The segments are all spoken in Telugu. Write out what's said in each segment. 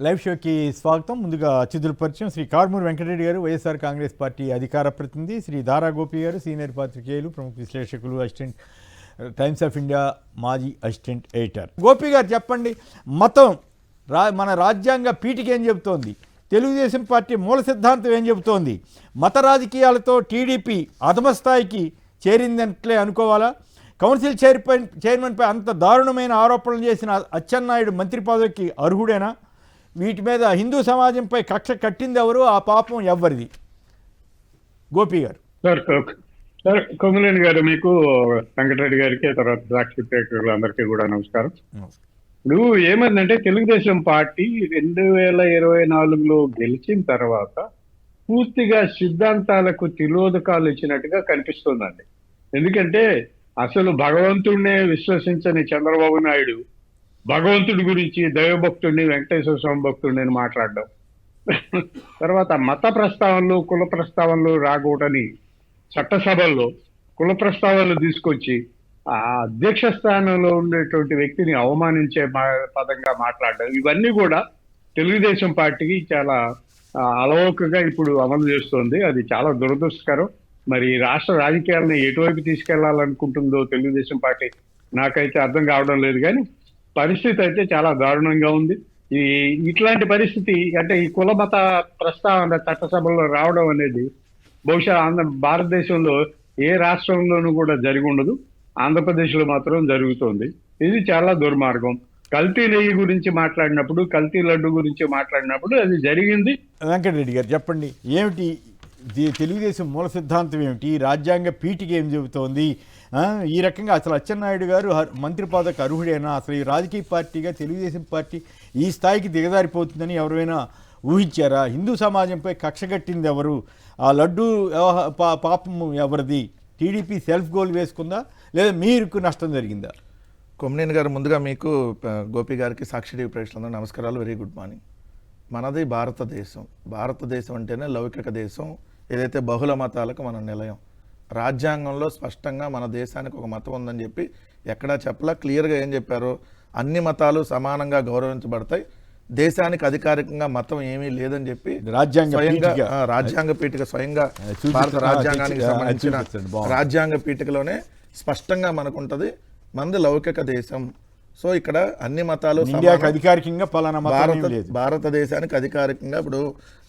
లైవ్ షోకి స్వాగతం. ముందుగా అతిథుల పరిచయం. శ్రీ కారుమూరి వెంకటరెడ్డి గారు, వైఎస్ఆర్ కాంగ్రెస్ పార్టీ అధికార ప్రతినిధి. శ్రీ దారా గోపి గారు, సీనియర్ పాత్రికేయులు, ప్రముఖ విశ్లేషకులు, అసిస్టెంట్ టైమ్స్ ఆఫ్ ఇండియా మాజీ అసిస్టెంట్ ఎడిటర్. గోపి గారు చెప్పండి, మతం మన రాజ్యాంగ పీఠిక ఏం చెబుతోంది? తెలుగుదేశం పార్టీ మూల సిద్ధాంతం ఏం చెబుతోంది? మత రాజకీయాలతో టీడీపీ అధమస్థాయికి చేరిందంట్లే అనుకోవాలా? కౌన్సిల్ చైర్మన్పై అంత దారుణమైన ఆరోపణలు చేసిన అచ్చెన్నాయుడు మంత్రి పదవికి అర్హుడేనా? వీటి మీద హిందూ సమాజంపై కక్ష కట్టింది ఎవరు? ఆ పాపం ఎవరిది? గోపి గారు. సార్ కొమ్మినేని గారు, మీకు వెంకటరెడ్డి గారికి, తర్వాత సాక్షి ప్రేక్షకులందరికీ కూడా నమస్కారం. ఇప్పుడు ఏమైందంటే, తెలుగుదేశం పార్టీ 2024లో గెలిచిన తర్వాత పూర్తిగా సిద్ధాంతాలకు తిలోదకాలు ఇచ్చినట్టుగా కనిపిస్తుందండి. ఎందుకంటే అసలు భగవంతుడినే విశ్వసించని చంద్రబాబు నాయుడు భగవంతుడి గురించి, దైవభక్తుడిని, వెంకటేశ్వర స్వామి భక్తుడిని మాట్లాడడం, తర్వాత మత ప్రస్తావనలు, కుల ప్రస్తావనలు రాకూడని చట్టసభల్లో కుల ప్రస్తావనలు తీసుకొచ్చి ఆ అధ్యక్ష స్థానంలో ఉండేటువంటి వ్యక్తిని అవమానించే పదంగా మాట్లాడడం, ఇవన్నీ కూడా తెలుగుదేశం పార్టీకి చాలా అలవోకగా ఇప్పుడు అమలు చేస్తోంది. అది చాలా దురదృష్టకరం. మరి రాష్ట్ర రాజకీయాలను ఎటువైపు తీసుకెళ్లాలనుకుంటుందో తెలుగుదేశం పార్టీ నాకైతే అర్థం కావడం లేదు. కానీ పరిస్థితి అయితే చాలా దారుణంగా ఉంది. ఇట్లాంటి పరిస్థితి అంటే ఈ కుల మత ప్రస్తావన చట్టసభలో రావడం అనేది బహుశా భారతదేశంలో ఏ రాష్ట్రంలోనూ కూడా జరిగి ఉండదు. ఆంధ్రప్రదేశ్లో మాత్రం జరుగుతోంది. ఇది చాలా దుర్మార్గం. కల్తీ నెయ్యి గురించి మాట్లాడినప్పుడు, కల్తీ లడ్డు గురించి మాట్లాడినప్పుడు అది జరిగింది. వెంకటరెడ్డి గారు చెప్పండి, ఏమిటి తెలుగుదేశం మూల సిద్ధాంతం ఏమిటి? రాజ్యాంగ పీఠిక ఏం చెబుతోంది? ఈ రకంగా అసలు అచ్చెన్నాయుడు గారు మంత్రి పదవికి అర్హుడైనా? అసలు ఈ రాజకీయ పార్టీగా తెలుగుదేశం పార్టీ ఈ స్థాయికి దిగజారిపోతుందని ఎవరైనా ఊహించారా? హిందూ సమాజంపై కక్ష కట్టింది ఎవరు? ఆ లడ్డు పాపం ఎవరిది? టీడీపీ సెల్ఫ్ గోల్ వేసుకుందా, లేదా మీకు నష్టం జరిగిందా? కొమ్మినేని గారు, ముందుగా మీకు, గోపి గారికి, సాక్షి టీవీ ప్రేక్షకులందరూ నమస్కారాలు. Very good morning. మనది భారతదేశం. భారతదేశం అంటేనే లౌకిక దేశం. ఏదైతే బహుళ మతాలకు మన నిలయం. రాజ్యాంగంలో స్పష్టంగా మన దేశానికి ఒక మతం ఉందని చెప్పి ఎక్కడా చెప్పలా. క్లియర్గా ఏం చెప్పారో, అన్ని మతాలు సమానంగా గౌరవించబడతాయి, దేశానికి అధికారికంగా మతం ఏమీ లేదని చెప్పి రాజ్యాంగ పీఠిక స్వయంగా భారత రాజ్యాంగానికి సంబంధించిన రాజ్యాంగ పీఠికలోనే స్పష్టంగా మనకుంటది, మనది లౌకిక దేశం. సో ఇక్కడ అన్ని మతాలు అధికారికంగా భారతదేశానికి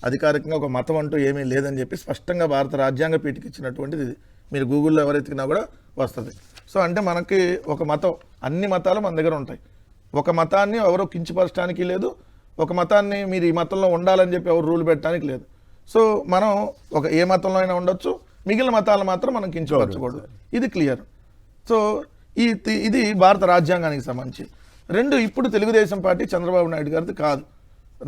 అధికారికంగా ఒక మతం అంటూ ఏమీ లేదని చెప్పి స్పష్టంగా భారత రాజ్యాంగ పీఠిక ఇచ్చినటువంటిది ఇది. మీరు గూగుల్లో ఎవరెత్తికినా కూడా వస్తుంది. సో అంటే మనకి ఒక మతం, అన్ని మతాలు మన దగ్గర ఉంటాయి. ఒక మతాన్ని ఎవరో కించపరచడానికి లేదు, ఒక మతాన్ని మీరు ఈ మతంలో ఉండాలని చెప్పి ఎవరు రూల్ పెట్టడానికి లేదు. సో మనం ఏ మతంలో అయినా ఉండొచ్చు, మిగిలిన మతాలను మాత్రం మనం కించపరచకూడదు. ఇది క్లియర్. సో ఇది భారత రాజ్యాంగానికి సంబంధించి. రెండు, ఇప్పుడు తెలుగుదేశం పార్టీ చంద్రబాబు నాయుడు గారిది కాదు.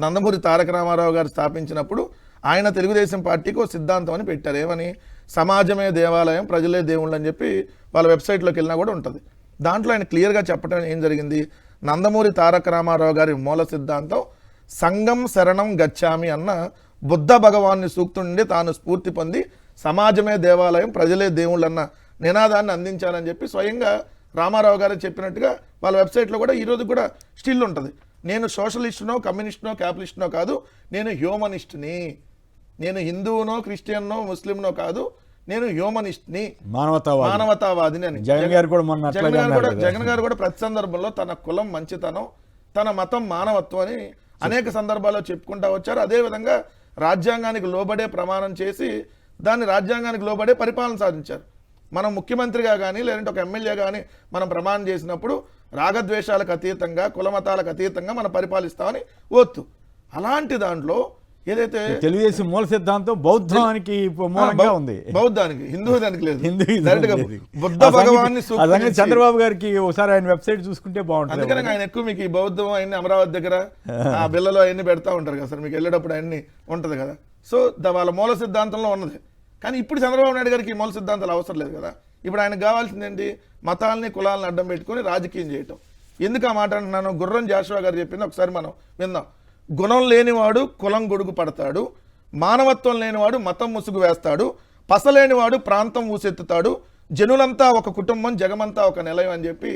నందమూరి తారక రామారావు గారు స్థాపించినప్పుడు ఆయన తెలుగుదేశం పార్టీకి ఒక సిద్ధాంతం అని పెట్టారు. ఏమని? సమాజమే దేవాలయం, ప్రజలే దేవుళ్ళు అని చెప్పి వాళ్ళ వెబ్సైట్లోకి వెళ్ళినా కూడా ఉంటుంది. దాంట్లో ఆయన క్లియర్గా చెప్పడం ఏం జరిగింది? నందమూరి తారక రామారావు గారి మూల సిద్ధాంతం సంఘం శరణం గచ్చామి అన్న బుద్ధ భగవాన్ని సూక్తి నుండి తాను స్ఫూర్తి పొంది సమాజమే దేవాలయం, ప్రజలే దేవుళ్ళు అన్న నినాదాన్ని అందించాలని చెప్పి స్వయంగా రామారావు గారు చెప్పినట్టుగా వాళ్ళ వెబ్సైట్లో కూడా ఈరోజు కూడా స్టిల్ ఉంటుంది. నేను సోషలిస్టునో, కమ్యూనిస్టునో, క్యాపిటలిస్టునో కాదు, నేను హ్యూమనిస్ట్ని. నేను హిందువునో, క్రిస్టియన్నో, ముస్లింనో కాదు, నేను హ్యూమనిస్ట్ని, మానవతావాదిని అని జగన్ గారు కూడా ప్రతి సందర్భంలో తన కులం మంచితనం, తన మతం మానవత్వం అని అనేక సందర్భాల్లో చెప్పుకుంటా వచ్చారు. అదేవిధంగా రాజ్యాంగానికి లోబడే ప్రమాణం చేసి దాన్ని రాజ్యాంగానికి లోబడే పరిపాలన సాధించారు. మనం ముఖ్యమంత్రిగా కానీ లేదంటే ఒక ఎమ్మెల్యే కానీ మనం ప్రమాణం చేసినప్పుడు రాగద్వేషాలకు అతీతంగా, కులమతాలకు అతీతంగా మనం పరిపాలిస్తామని ఒత్తు. అలాంటి దాంట్లో ఏదైతే తెలుగుదేశం మూల సిద్ధాంతం బౌద్ధానికి మూలంగా ఉంది. బౌద్ధానికి, హిందూదానికి లేదు. బుద్ధ భగవాన్ని చంద్రబాబు గారికి ఒకసారి ఆయన వెబ్సైట్ చూసుకుంటే బాగుంటుంది. అందుకని ఆయన ఎక్కువ మీకు ఈ బౌద్ధం అవన్నీ అమరావతి దగ్గర ఆ బిల్లలో అవన్నీ పెడతా ఉంటారు కదా సార్, మీకు వెళ్ళేటప్పుడు అవన్నీ ఉంటుంది కదా. సో వాళ్ళ మూల సిద్ధాంతంలో ఉన్నది. కానీ ఇప్పుడు చంద్రబాబు నాయుడు గారికి ఈ మూల సిద్ధాంతాలు అవసరం లేదు కదా. ఇప్పుడు ఆయనకు కావాల్సింది ఏంటి? మతాలని, కులాలను అడ్డం పెట్టుకుని రాజకీయం చేయటం. ఎందుకు ఆ మాట అంటున్నాను? గుర్రం జాషువా గారు చెప్పింది ఒకసారి మనం విందాం. గుణం లేనివాడు కులం గొడుగు పడతాడు, మానవత్వం లేనివాడు మతం ముసుగు వేస్తాడు, పసలేనివాడు ప్రాంతం ఊసెత్తుతాడు, జనులంతా ఒక కుటుంబం, జగమంతా ఒక నిలయం అని చెప్పి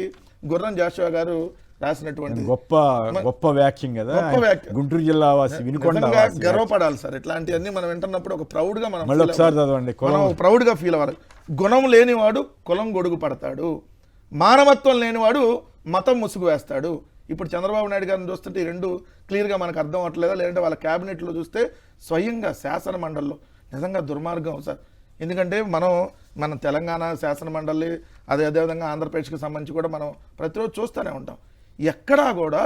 గుర్రం జాషువా గారు రాసినటువంటి గొప్ప వ్యాఖ్యం కదా, గొప్ప వ్యాఖ్య. గుంటూరు జిల్లా వాసి వినుకొండ నిజంగా వాసి. గర్వపడాలి సార్. ఇట్లాంటివన్నీ మనం వింటున్నప్పుడు ఒక ప్రౌడ్గా మనం మళ్ళీ ఒకసారి చదవండి. మనం ప్రౌడ్గా ఫీల్ అవ్వాలి. గుణం లేనివాడు కులం గొడుగు పడతాడు, మానవత్వం లేనివాడు మతం ముసుగు వేస్తాడు. ఇప్పుడు చంద్రబాబు నాయుడు గారిని చూస్తుంటే ఈ రెండు క్లియర్గా మనకు అర్థం అవ్వట్లేదా? లేదంటే వాళ్ళ క్యాబినెట్లో చూస్తే స్వయంగా శాసన మండలిలో నిజంగా దుర్మార్గం సార్. ఎందుకంటే మన తెలంగాణ శాసన మండలి అదేవిధంగా ఆంధ్రప్రదేశ్కి సంబంధించి కూడా మనం ప్రతిరోజు చూస్తూనే ఉంటాం. ఎక్కడా కూడా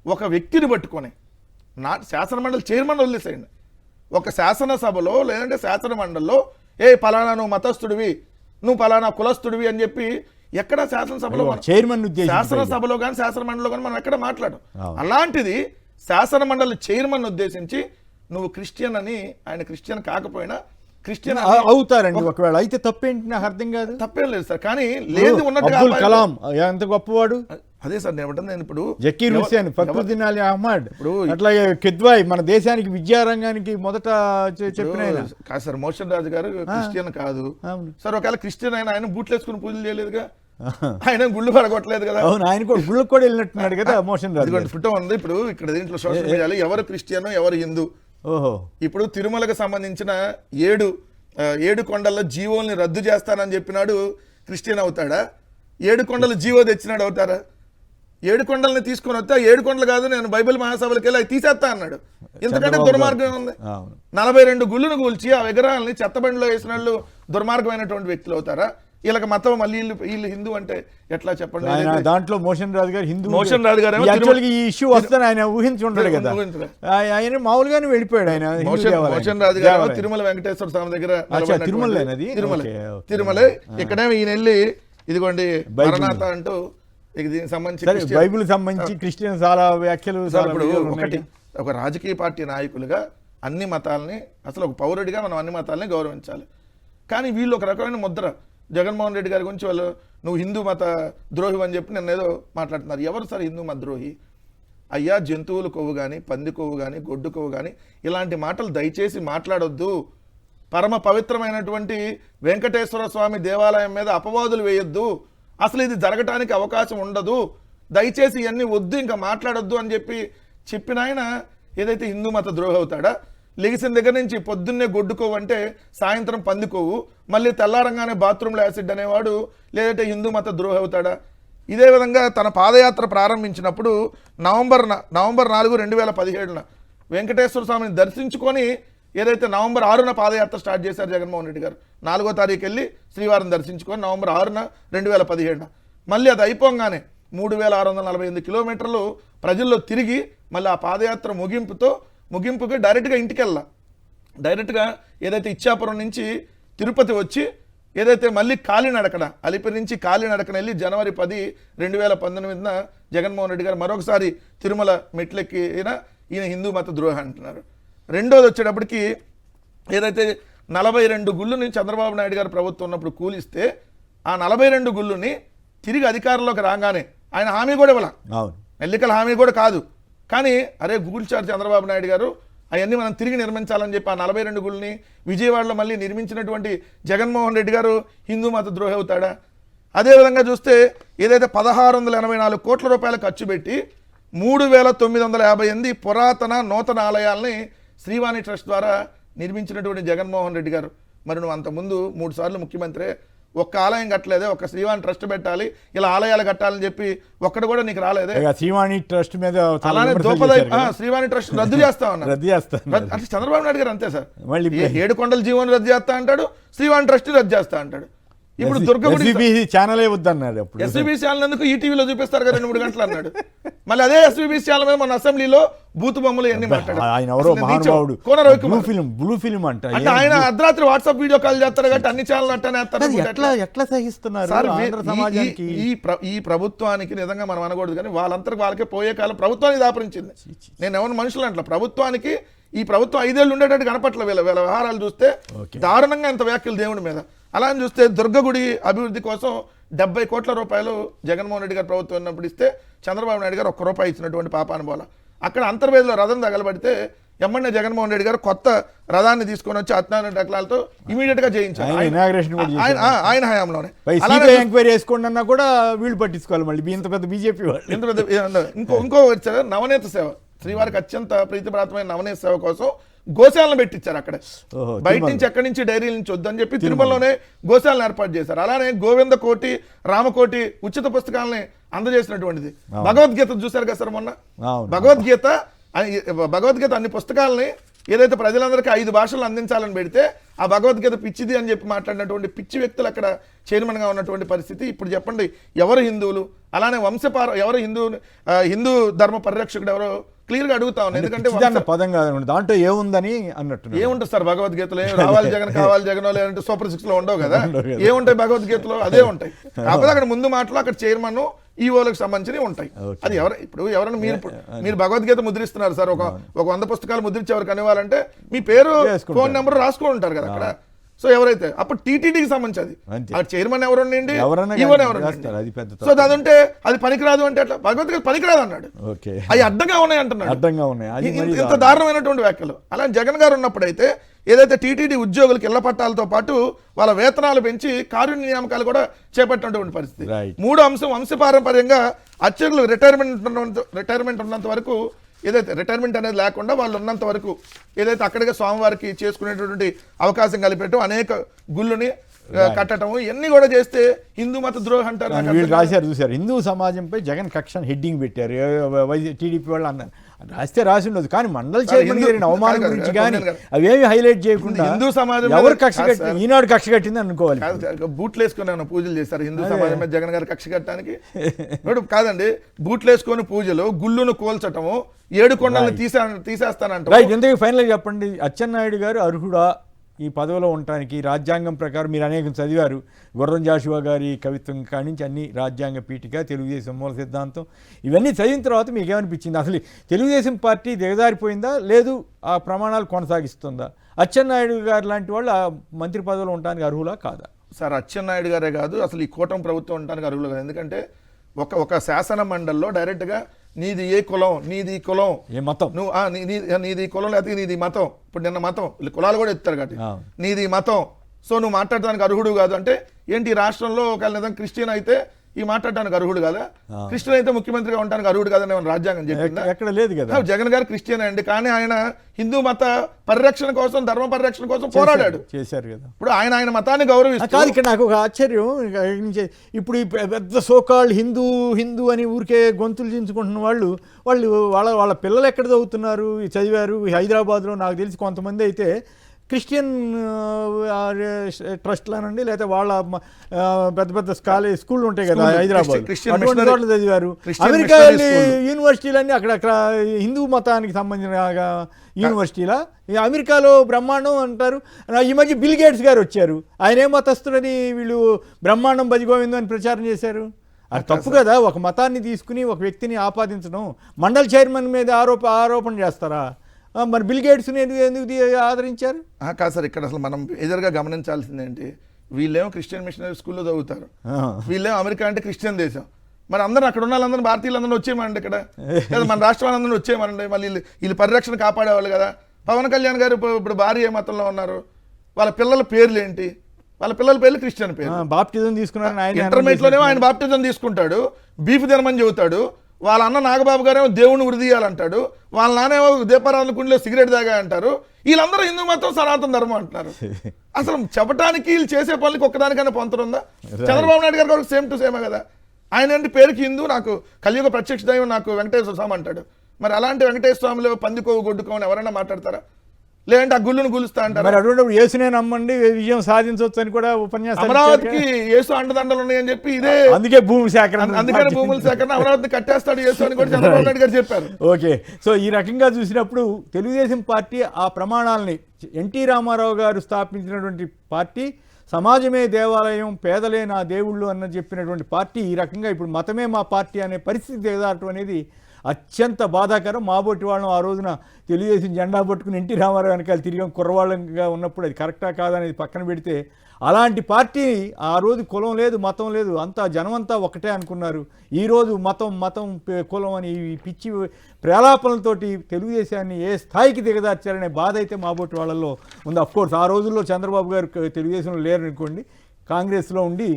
ఒక వ్యక్తిని పట్టుకొని శాసన మండలి చైర్మన్ వదిలేసేయండి, ఒక శాసనసభలో లేదంటే శాసన మండలిలో పలానా నువ్వు మతస్థుడివి, నువ్వు పలానా కులస్థుడివి అని చెప్పి ఎక్కడ శాసనసభలో చైర్మన్ శాసనసభలో కానీ శాసన మండలిలో కానీ మనం ఎక్కడ మాట్లాడం. అలాంటిది శాసన మండలి చైర్మన్ ఉద్దేశించి నువ్వు క్రిస్టియన్ అని, ఆయన క్రిస్టియన్ కాకపోయినా క్రిస్టియన్ అవుతారండి ఒకవేళ, అయితే తప్పేంటి నాకు అర్థం కాదు. తప్పేం లేదు సార్, కానీ లేదు ఉన్నట్టు అబ్దుల్ కలాం ఎంత గొప్పవాడు. అదే సార్ నేను ఇప్పుడు జకీర్ హుస్సేన్, ఫక్రుద్దీన్ అలీ అహ్మద్, అట్లాగే కిద్వాయ్ మన దేశానికి విద్యారంగానికి మొదట చెప్పిన కాదు సార్. మోషన్ రాజు గారు క్రిస్టియన్ కాదు సార్. ఒకవేళ క్రిస్టియన్ అయినా ఆయన బూట్లు వేసుకుని పూజలు చేయలేదుగా, ఆయన గుళ్ళు పడగొట్టలేదు కదా. అవును, ఆయన కూడా గుళ్ళకు కూడా వెళ్ళినట్టున్నాడు కదా మోషన్ రాజు. ఫోటో ఉంది ఇప్పుడు ఇక్కడ దీంట్లో సోషల్ మీడియాలో ఎవరు క్రిస్టియన్ ఎవరు హిందూ. ఓహో, ఇప్పుడు తిరుమలకు సంబంధించిన 7 కొండల్లో జీవోల్ని రద్దు చేస్తానని చెప్పినాడు, క్రిస్టియన్ అవుతాడా? 7 కొండలు జీవో తెచ్చినాడు అవుతారా? 7 కొండల్ని తీసుకొని వస్తే 7 కొండలు కాదు, నేను బైబిల్ మహాసభలకి వెళ్ళి అవి తీసేస్తా అన్నాడు. ఎందుకంటే దుర్మార్గం ఉంది. 42 గుళ్ళను కూల్చి ఆ విగ్రహాలని చెత్తబండిలో వేసిన వాళ్ళు దుర్మార్గమైనటువంటి వ్యక్తులు అవుతారా? వీళ్ళకి మతం మళ్ళీ వీళ్ళు హిందూ అంటే ఎట్లా చెప్పండి. దాంట్లో మోషన్ రాజు గారు హిందూ, మోషన్ రాజు గారు ఈ ఇష్యూ వస్తాను ఆయన ఊహించుంటాడు కదా, ఆయన మామూలుగానే వెళ్ళిపోయాడు. ఆయన మోషన్ రాజు గారు తిరుమల వెంకటేశ్వర స్వామి దగ్గర తిరుమల ఇక్కడే ఈయన వెళ్ళి ఇదిగోండి మరణాత అంటూ దీనికి సంబంధించి బైబిల్ సంబంధించి క్రిస్టియన్ చాలా వ్యాఖ్యలు. ఒకటి, ఒక రాజకీయ పార్టీ నాయకులుగా అన్ని మతాలని, అసలు ఒక పౌరుడిగా మనం అన్ని మతాలని గౌరవించాలి. కానీ వీళ్ళు ఒక రకమైన ముద్ర జగన్మోహన్ రెడ్డి గారి గురించి వాళ్ళు నువ్వు హిందూ మత ద్రోహి అని చెప్పి నన్ను ఏదో మాట్లాడుతున్నారు. ఎవరు సార్ హిందూ మత ద్రోహి? అయ్యా, జంతువుల కొవ్వు కానీ, పంది కొవ్వు కానీ, గొడ్డు కొవ్వు కానీ ఇలాంటి మాటలు దయచేసి మాట్లాడొద్దు. పరమ పవిత్రమైనటువంటి వెంకటేశ్వర స్వామి దేవాలయం మీద అపవాదులు వేయొద్దు. అసలు ఇది జరగటానికి అవకాశం ఉండదు. దయచేసి ఇవన్నీ వద్దు, ఇంకా మాట్లాడొద్దు అని చెప్పిన ఆయన ఏదైతే హిందూ మత ద్రోహి అవుతాడా? లెగిసిన దగ్గర నుంచి పొద్దున్నే గొడ్డుకోవు అంటే సాయంత్రం పందికోవు, మళ్ళీ తెల్లారంగానే బాత్రూంలో యాసిడ్ అనేవాడు లేదంటే హిందూ మత ద్రోహి అవుతాడా? ఇదే విధంగా తన పాదయాత్ర ప్రారంభించినప్పుడు నవంబర్ 4, 2017 వెంకటేశ్వర స్వామిని దర్శించుకొని ఏదైతే నవంబర్ 6న పాదయాత్ర స్టార్ట్ చేశారు జగన్మోహన్ రెడ్డి గారు. 4వ తారీఖు వెళ్ళి శ్రీవారిని దర్శించుకొని నవంబర్ 6న 2017 మళ్ళీ అది అయిపోగానే 3648 కిలోమీటర్లు ప్రజల్లో తిరిగి మళ్ళీ ఆ పాదయాత్ర ముగింపుకి డైరెక్ట్గా ఇంటికి వెళ్ళా. డైరెక్ట్గా ఏదైతే ఇచ్చాపురం నుంచి తిరుపతి వచ్చి ఏదైతే మళ్ళీ కాలినడకన అలిపిరి నుంచి కాలినడకన వెళ్ళి జనవరి 10, 2019 జగన్మోహన్ రెడ్డి గారు మరొకసారి తిరుమల మెట్లెక్కిన ఈయన హిందూ మత ద్రోహి అంటున్నారు. రెండోది వచ్చేటప్పటికి ఏదైతే 42 గుళ్ళుని చంద్రబాబు నాయుడు గారు ప్రభుత్వం ఉన్నప్పుడు కూలిస్తే ఆ 42 గుళ్ళుని తిరిగి అధికారంలోకి రాగానే ఆయన హామీ కూడా ఇవ్వాల, ఎన్నికల హామీ కూడా కాదు, కానీ అరే కూల్చారు చంద్రబాబు నాయుడు గారు, అవన్నీ మనం తిరిగి నిర్మించాలని చెప్పి ఆ 42 గుళ్ళని విజయవాడలో మళ్ళీ నిర్మించినటువంటి జగన్మోహన్ రెడ్డి గారు హిందూ మత ద్రోహి అవుతాడా? అదేవిధంగా చూస్తే ఏదైతే 1684 కోట్ల రూపాయలు ఖర్చు పెట్టి 3958 పురాతన నూతన ఆలయాల్ని శ్రీవాణి ట్రస్ట్ ద్వారా నిర్మించినటువంటి జగన్మోహన్ రెడ్డి గారు, మరి నువ్వు అంతకుముందు 3 సార్లు ముఖ్యమంత్రి, ఒక్క ఆలయం కట్టలేదే, ఒక్క శ్రీవాణి ట్రస్ట్ పెట్టాలి ఇలా ఆలయాలు కట్టాలని చెప్పి ఒక్కడు కూడా నీకు రాలేదే. శ్రీవాణి ట్రస్ట్ మీద అలానే శ్రీవాణి ట్రస్ట్ రద్దు చేస్తా ఉన్నారు. అంటే చంద్రబాబు నాయుడు గారు అంతే సార్, 7 కొండల జీవోని రద్దు చేస్తా అంటాడు, శ్రీవాణి ట్రస్ట్ రద్దు చేస్తా అంటాడు. ఇప్పుడు దుర్గగుడి ఛానలే వద్దన్నాడు. ఎస్వీబీసీ ఛానల్ ఎందుకు ఈటీవీలో చూపిస్తారు కదా 2-3 గంటలు అన్నాడు. మళ్ళీ అదే ఎస్వీబీసీ ఛానల్ మీద మన అసెంబ్లీలో బూత్ బొమ్మలు ఎన్ని మాట్లాడారు. ఆయన అర్ధరాత్రి వాట్సాప్ వీడియో కాల్ చేస్తారు కాబట్టి అన్ని ఛానల్ అట్టనే ఎట్లా సహిస్తున్నారు. ఈ ప్రభుత్వానికి నిజంగా మనం అనకూడదు కానీ వాళ్ళంతరికి వాళ్ళకే పోయే కాలం ప్రభుత్వానికి దాపరించింది. నేను ఎవరు మనుషులు అంటలా, ప్రభుత్వానికి ఈ ప్రభుత్వం 5 ఏళ్ళు ఉండేటట్టు కనపట్ల వీళ్ళ వ్యవహారాలు చూస్తే దారుణంగా ఎంత వ్యాఖ్యలు దేవుడి మీద. అలా అని చూస్తే దుర్గగుడి అభివృద్ధి కోసం 70 కోట్ల రూపాయలు జగన్మోహన్ రెడ్డి గారు ప్రభుత్వం ఉన్నప్పుడు ఇస్తే చంద్రబాబు నాయుడు గారు 1 రూపాయి ఇచ్చినటువంటి పాపాను పోల. అక్కడ అంతర్వేదిలో రథం తగలబడితే ఎమ్మెల్యే జగన్మోహన్ రెడ్డి గారు కొత్త రథాన్ని తీసుకొని వచ్చి 14 ఎకరాలతో ఇమీడియట్ గా చేయించారు ఇనాగ్రేషన్ కూడా చేశారు. ఆయన హయాంలోనే. సిబిఐ ఎంక్వైరీ చేసుకోండి అన్నా కూడా వీళ్ళు పట్టించుకోవాలి మళ్ళీ ఇంత పెద్ద బీజేపీ వాళ్ళు. ఎంత పెద్ద ఇంకో వచ్చారు నవనీత సేవ, శ్రీవారికి అత్యంత ప్రీతిప్రాతమైన నవనీత సేవ కోసం గోశాలను పెట్టించారు అక్కడ. బయట నుంచి ఎక్కడి నుంచి డైరీల నుంచి వద్దని చెప్పి తిరుమలలోనే గోశాలను ఏర్పాటు చేశారు. అలానే గోవింద కోటి రామకోటి ఉచిత పుస్తకాలని అందజేసినటువంటిది. భగవద్గీత చూశారు కదా సార్ మొన్న. భగవద్గీత అన్ని పుస్తకాలని ఏదైతే ప్రజలందరికీ 5 భాషలు అందించాలని పెడితే ఆ భగవద్గీత పిచ్చిది అని చెప్పి మాట్లాడినటువంటి పిచ్చి వ్యక్తులు అక్కడ చైర్మన్గా ఉన్నటువంటి పరిస్థితి. ఇప్పుడు చెప్పండి, ఎవరు హిందువులు, అలానే ఎవరు హిందూ ధర్మ పరిరక్షకుడు ఎవరో క్లియర్ గా అడుగుతా ఉన్నాను. ఎందుకంటే పదం కాదు దాంట్లో ఏముందని అన్నట్టు ఏముంటుంది సార్ భగవద్గీతలో, రావాలి జగన్ కావాలి జగన్ లేదంటే సూపర్ 6 లో ఉండవు కదా, ఏముంటాయి భగవద్గీతలో, అదే ఉంటాయి. కాకపోతే అక్కడ ముందు మాటలు అక్కడ చైర్మన్ ఈఓలకు సంబంధించినవి ఉంటాయి. అది ఎవరైనా మీరు భగవద్గీత ముద్రిస్తున్నారు సార్, ఒక 100 పుస్తకాలు ముద్రించి ఎవరికి అనివ్వాలంటే మీ పేరు ఫోన్ నెంబర్ రాసుకొని ఉంటారు కదా అక్కడ. సో ఎవరైతే అప్పుడు టీటీడీకి సంబంధించి అది చైర్మన్ ఎవరు ఉండండి, ఈవోన్ ఎవరు. సో అది ఉంటే అది పనికిరాదు అంటే అట్లా భగవద్గీత పనికిరాదు అన్నాడు. అవి అడ్డంగా ఉన్నాయి అంటున్నాడు. ఇంత దారుణమైనటువంటి వ్యాఖ్యలు. అలా జగన్ గారు ఉన్నప్పుడైతే ఏదైతే టీటీడీ ఉద్యోగులకు ఇళ్ల పట్టాలతో పాటు వాళ్ళ వేతనాలు పెంచి కారుణ్య నియామకాలు కూడా చేపట్టినటువంటి పరిస్థితి. 3వ అంశం, వంశపారంపర్యంగా అర్చకులు రిటైర్మెంట్ ఉన్నంత వరకు, ఏదైతే రిటైర్మెంట్ అనేది లేకుండా వాళ్ళు ఉన్నంత వరకు ఏదైతే అక్కడికే స్వామివారికి చేసుకునేటువంటి అవకాశం కలిపేయటం, అనేక గుళ్ళని కట్టడం, ఇవన్నీ కూడా చేస్తే హిందూ మత ద్రోహం అంటారు. వీళ్ళు రాశారు చూసారు, హిందూ సమాజంపై జగన్ కక్ష హెడ్డింగ్ పెట్టారు టీడీపీ వాళ్ళు అన్నారు. రాస్తే రాసి ఉండదు, కానీ మండల చైర్మన్ గారిని అవమానం గురించి కానీ అవేమి హైలైట్ చేయకుండా హిందూ సమాజం ఎవరు కక్ష కట్టి ఈనాడు కక్ష కట్టింది అనుకోవాలి. బూట్లు వేసుకుని పూజలు చేస్తారు హిందూ సమాజం మీద జగన్ గారు కక్ష కట్టడానికి. కాదండి, బూట్లు వేసుకొని పూజలు, గుళ్ళును కోల్చటము, 7 కొండలను తీసేస్తానంట. ఎందుకు ఫైనల్ చెప్పండి, అచ్చెన్నాయుడు గారు అర్హుడా ఈ పదవిలో ఉండటానికి? రాజ్యాంగం ప్రకారం మీరు అనేకం చదివారు, గుర్రం జాషువా గారి కవిత్వం కానించి అన్ని రాజ్యాంగ పీఠిక, తెలుగుదేశం మూల సిద్ధాంతం, ఇవన్నీ చదివిన తర్వాత మీకు ఏమనిపించింది? అసలు తెలుగుదేశం పార్టీ దిగజారిపోయిందా, లేదు ఆ ప్రమాణాలు కొనసాగిస్తుందా? అచ్చెన్నాయుడు గారు లాంటి వాళ్ళు ఆ మంత్రి పదవిలో ఉండడానికి అర్హులా కాదా? సార్ అచ్చెన్నాయుడు గారే కాదు, అసలు ఈ కూటమి ప్రభుత్వం ఉండడానికి అర్హులు కాదు. ఎందుకంటే ఒక శాసన మండలిలో డైరెక్ట్గా నీది ఏ కులం, నీది కులం, ఏ మతం, నువ్వు నీది కులం లేకపోతే నీది మతం. ఇప్పుడు నిన్న మతం కులాలు కూడా ఎత్తారు కాబట్టి నీది మతం, సో నువ్వు మాట్లాడడానికి అర్హుడు కాదు అంటే ఏంటి? రాష్ట్రంలో ఒకవేళ నిజంగా క్రిస్టియన్ అయితే ఈ మాట్లాడడానికి అర్హుడు కదా, క్రిస్టియన్ అయితే ముఖ్యమంత్రిగా ఉండడానికి అర్హుడు కాదని రాజ్యాంగం చెప్పిందా? ఎక్కడ లేదు కదా. జగన్ గారు క్రిస్టియన్ అండి, కానీ ఆయన హిందూ మత పరిరక్షణ కోసం, ధర్మ పరిరక్షణ కోసం పోరాడాడు, చేశారు కదా. ఇప్పుడు ఆయన మతాన్ని గౌరవిస్తారు. ఇక్కడ నాకు ఒక ఆశ్చర్యం, ఇప్పుడు ఈ పెద్ద సోకాళ్ళు హిందూ అని ఊరికే గొంతులు చించుకుంటున్న వాళ్ళు వాళ్ళ పిల్లలు ఎక్కడ చదువుతున్నారు, చదివారు హైదరాబాద్లో. నాకు తెలిసి కొంతమంది అయితే క్రిస్టియన్ ట్రస్ట్లానండి, లేకపోతే వాళ్ళ పెద్ద పెద్ద స్కూళ్ళు ఉంటాయి కదా హైదరాబాద్, అటువంటి చోట్ల చదివారు. అమెరికా యూనివర్సిటీలన్నీ అక్కడ హిందూ మతానికి సంబంధించిన యూనివర్సిటీలా, అమెరికాలో బ్రహ్మాండం అంటారు. ఈ మధ్య బిల్ గేట్స్ గారు వచ్చారు, ఆయన ఏ మతస్థుడని వీళ్ళు బ్రహ్మాండం భజగోవిందం అని ప్రచారం చేశారు. అది తప్పు కదా, ఒక మతాన్ని తీసుకుని ఒక వ్యక్తిని ఆపాదించడం. మండల చైర్మన్ మీద ఆరోపణ చేస్తారా? మరి బిల్ గేట్స్ని ఎందుకు ఆదరించారు? కాదు సార్, ఇక్కడ అసలు మనం ఎదురుగా గమనించాల్సింది ఏంటి, వీళ్ళేమో క్రిస్టియన్ మిషనరీ స్కూల్లో చదువుతారు, వీళ్ళేమో అమెరికా అంటే క్రిస్టియన్ దేశం. మరి అందరూ అక్కడ ఉన్న వాళ్ళందరూ భారతీయులందరూ వచ్చేయమండి, ఇక్కడ లేదా మన రాష్ట్ర వాళ్ళందరూ వచ్చేయమండి. మళ్ళీ వీళ్ళు పరిరక్షణ కాపాడేవాళ్ళు కదా. పవన్ కళ్యాణ్ గారు ఇప్పుడు భార్య ఏ మతంలో ఉన్నారు, వాళ్ళ పిల్లల పేర్లు ఏంటి? వాళ్ళ పిల్లల పేర్లు క్రిస్టియన్ పేరు. బాప్టిజం తీసుకున్నారు, ఇంటర్మీడియట్లోనేమో ఆయన బాప్టిజం తీసుకుంటాడు, బీఫ్ తినమని చెబుతాడు. వాళ్ళ అన్న నాగబాబు గారేమో దేవుని వృదియాలంటాడు, వాళ్ళ నానేమో దీపారాధన కుండలో సిగరెట్ తాగా అంటారు. వీళ్ళందరూ హిందూ మతం సనాతన ధర్మం అంటున్నారు. అసలు చెప్పడానికి వీళ్ళు చేసే పనులకి ఒక్కదానికైనా పొంతరుందా? చంద్రబాబు నాయుడు గారు కూడా సేమ్ టు సేమే కదా. ఆయన ఏంటి పేరుకి హిందూ, నాకు కలియుగ ప్రత్యక్ష దైవం నాకు వెంకటేశ్వర స్వామి అంటాడు. మరి అలాంటి వెంకటేశ్వర స్వామిలో పందికోవు గొడ్డుకోవని ఎవరైనా మాట్లాడతారా? లేదంటే ఆ గుళ్ళును గులుస్తా అంటారు. అటువంటి యేసునే నమ్మండి విజయం సాధించవచ్చు అని కూడా ఉపన్యాసం. అమరావతికి యేసు అండదండలు ఉన్నాయని చెప్పి ఇదే అందుకే భూమి సేకరణ, అందుకని భూముల సేకరణ, అమరావతిని కట్టేస్తాడు యేసు అని కూడా చంద్రబాబు నాయుడు గారు చెప్పారు. ఓకే, సో ఈ రకంగా చూసినప్పుడు తెలుగుదేశం పార్టీ ఆ ప్రమాణాలని, ఎన్టీ రామారావు గారు స్థాపించినటువంటి పార్టీ, సమాజమే దేవాలయం, పేదలే నా దేవుళ్ళు అన్న చెప్పినటువంటి పార్టీ ఈ రకంగా ఇప్పుడు మతమే మా పార్టీ అనే పరిస్థితి ఎదురటం అనేది అత్యంత బాధాకరం. మాబోటి వాళ్ళం ఆ రోజున తెలుగుదేశం జెండా పట్టుకుని ఎన్టీ రామారావు వెనకాల తిరిగాం కుర్రవాళ్ళంగా ఉన్నప్పుడు, అది కరెక్టా కాదనేది పక్కన పెడితే అలాంటి పార్టీ ఆ రోజు కులం లేదు మతం లేదు అంతా జనమంతా ఒకటే అనుకున్నారు. ఈరోజు మతం కులం అని ఈ పిచ్చి ప్రేలాపనలతోటి తెలుగుదేశాన్ని ఏ స్థాయికి దిగదార్చారనే బాధ అయితే మాబోటి వాళ్ళల్లో ఉంది. అఫ్కోర్స్ ఆ రోజుల్లో చంద్రబాబు గారు తెలుగుదేశంలో లేరనుకోండి, కాంగ్రెస్లో ఉండి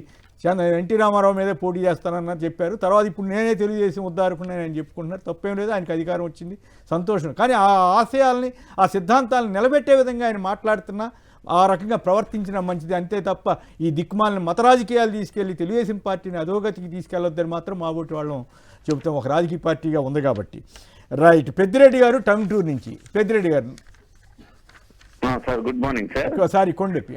ఎన్టీ రామారావు మీదే పోటీ చేస్తానని చెప్పారు. తర్వాత ఇప్పుడు నేనే తెలుగుదేశం ఉద్ధారకుని ఆయన చెప్పుకుంటున్నారు. తప్పేం లేదు, ఆయనకు అధికారం వచ్చింది, సంతోషం. కానీ ఆ ఆశయాల్ని ఆ సిద్ధాంతాలను నిలబెట్టే విధంగా ఆయన మాట్లాడుతున్నా ఆ రకంగా ప్రవర్తించిన మంచిది. అంతే తప్ప ఈ దిక్కుమాలిన మత రాజకీయాలు తీసుకెళ్ళి తెలుగుదేశం పార్టీని అధోగతికి తీసుకెళ్ళొద్దని మాత్రం మాబోటి వాళ్ళం చెబుతాం, ఒక రాజకీయ పార్టీగా ఉంది కాబట్టి. రైట్, పెద్దిరెడ్డి గారు టంగుటూరు నుంచి. పెద్దిరెడ్డి గారు సార్, గుడ్ మార్నింగ్ సార్. ఒకసారి కొండెప్పి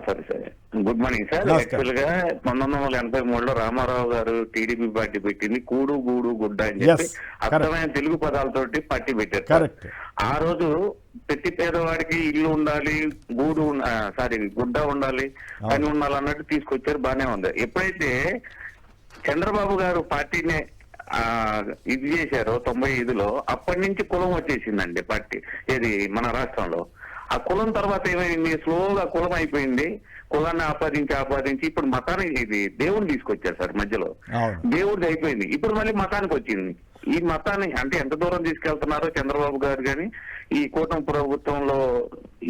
సరే సరే, గుడ్ మార్నింగ్ సార్. యాక్చువల్ గా 1983లో రామారావు గారు టీడీపీ పార్టీ పెట్టింది కూడు గూడు గుడ్డ అని చెప్పి అర్థమైన తెలుగు పదాలతోటి పార్టీ పెట్టారు. ఆ రోజు ప్రతి పేదవాడికి ఇల్లు ఉండాలి, గుడ్డ ఉండాలి, పని ఉండాలి అన్నట్టు తీసుకొచ్చారు, బానే ఉంది. ఎప్పుడైతే చంద్రబాబు గారు పార్టీని ఇది చేశారో 95లో, అప్పటి నుంచి కులం వచ్చేసిందండి పార్టీ ఏది మన రాష్ట్రంలో. ఆ కులం తర్వాత ఏమైంది, స్లోగా కులం అయిపోయింది. కులాన్ని ఆపాదించి ఇప్పుడు మతానికి ఇది దేవుడిని తీసుకొచ్చారు సార్ మధ్యలో. దేవుడిది అయిపోయింది, ఇప్పుడు మళ్ళీ మతానికి వచ్చింది. ఈ మతాన్ని అంటే ఎంత దూరం తీసుకెళ్తున్నారో చంద్రబాబు గారు కానీ ఈ కూటమి ప్రభుత్వంలో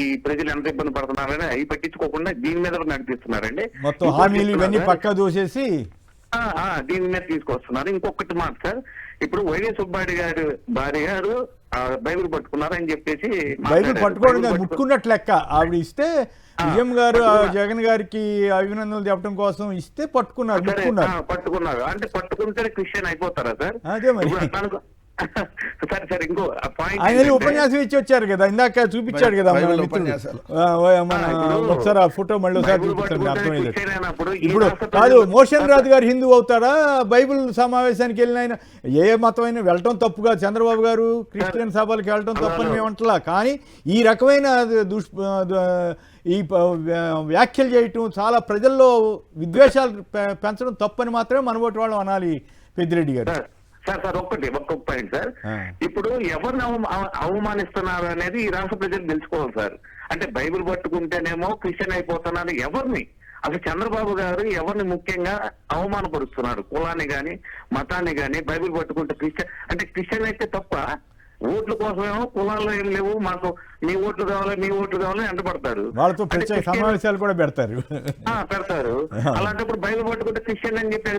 ఈ ప్రజలు ఎంత ఇబ్బంది పడుతున్నారని అవి పట్టించుకోకుండా దీని మీద నడిపిస్తున్నారండి. మొత్తం హామీలు ఇవన్నీ పక్కా దోసేసి దీని మీద తీసుకొస్తున్నారు. ఇంకొకటి మాట సార్, ఇప్పుడు వైఎస్ సుబ్బారెడ్డి గారు భార్య గారు బైబిల్ పట్టుకున్నారని చెప్పేసి బైబిల్ పట్టుకోవడం ముట్టుకున్నట్లు లెక్క. ఆవిడ ఇస్తే విజయం గారు జగన్ గారికి అభినందనలు చెప్పడం కోసం ఇస్తే పట్టుకున్నారు. అంటే పట్టుకుంటే క్రిస్టియన్ అయిపోతారా సార్? అదే మరి. సరే సరే, ఇంకో ఆయన ఉపన్యాసం ఇచ్చి వచ్చారు కదా, ఇందాక చూపించాడు కదా ఒకసారి ఆ ఫోటో మళ్ళీ ఒకసారి చూపించండి, అర్థమైంది. ఇప్పుడు కాదు, మోషన్ రాజు గారు హిందూ అవుతారా? బైబిల్ సమావేశానికి వెళ్ళిన ఆయన ఏ మతం అయినా వెళ్ళటం తప్పుగా, చంద్రబాబు గారు క్రిస్టియన్ సభలకు వెళ్ళటం తప్పని మేము అంటలా. కానీ ఈ రకమైన ఈ వ్యాఖ్యలు చేయటం, చాలా ప్రజల్లో విద్వేషాలు పెంచడం తప్పని మాత్రమే మనబోటి వాళ్ళం అనాలి. పెద్దిరెడ్డి గారు సార్ ఒక్క పాయింట్ సార్, ఇప్పుడు ఎవరిని అవమానిస్తున్నారు అనేది ఈ రాష్ట్ర ప్రజలు తెలుసుకోవాలి సార్. అంటే బైబిల్ పట్టుకుంటేనేమో క్రిస్టియన్ అయిపోతున్నారు, ఎవరిని అసలు చంద్రబాబు గారు ఎవరిని ముఖ్యంగా అవమానపరుస్తున్నారు? కులాన్ని గాని మతాన్ని గాని. బైబిల్ పట్టుకుంటే క్రిస్టియన్ అయితే తప్ప, ఓట్ల కోసమేమో కులాల్లో ఏం లేవు, మాకు మీ ఓట్లు కావాలి అంటపడతారు. వాళ్ళతో ప్రత్యేక సమావేశాలు కూడా పెడతారు. అలాంటప్పుడు బైబిల్ పట్టుకుంటే క్రిస్టియన్ అని చెప్పి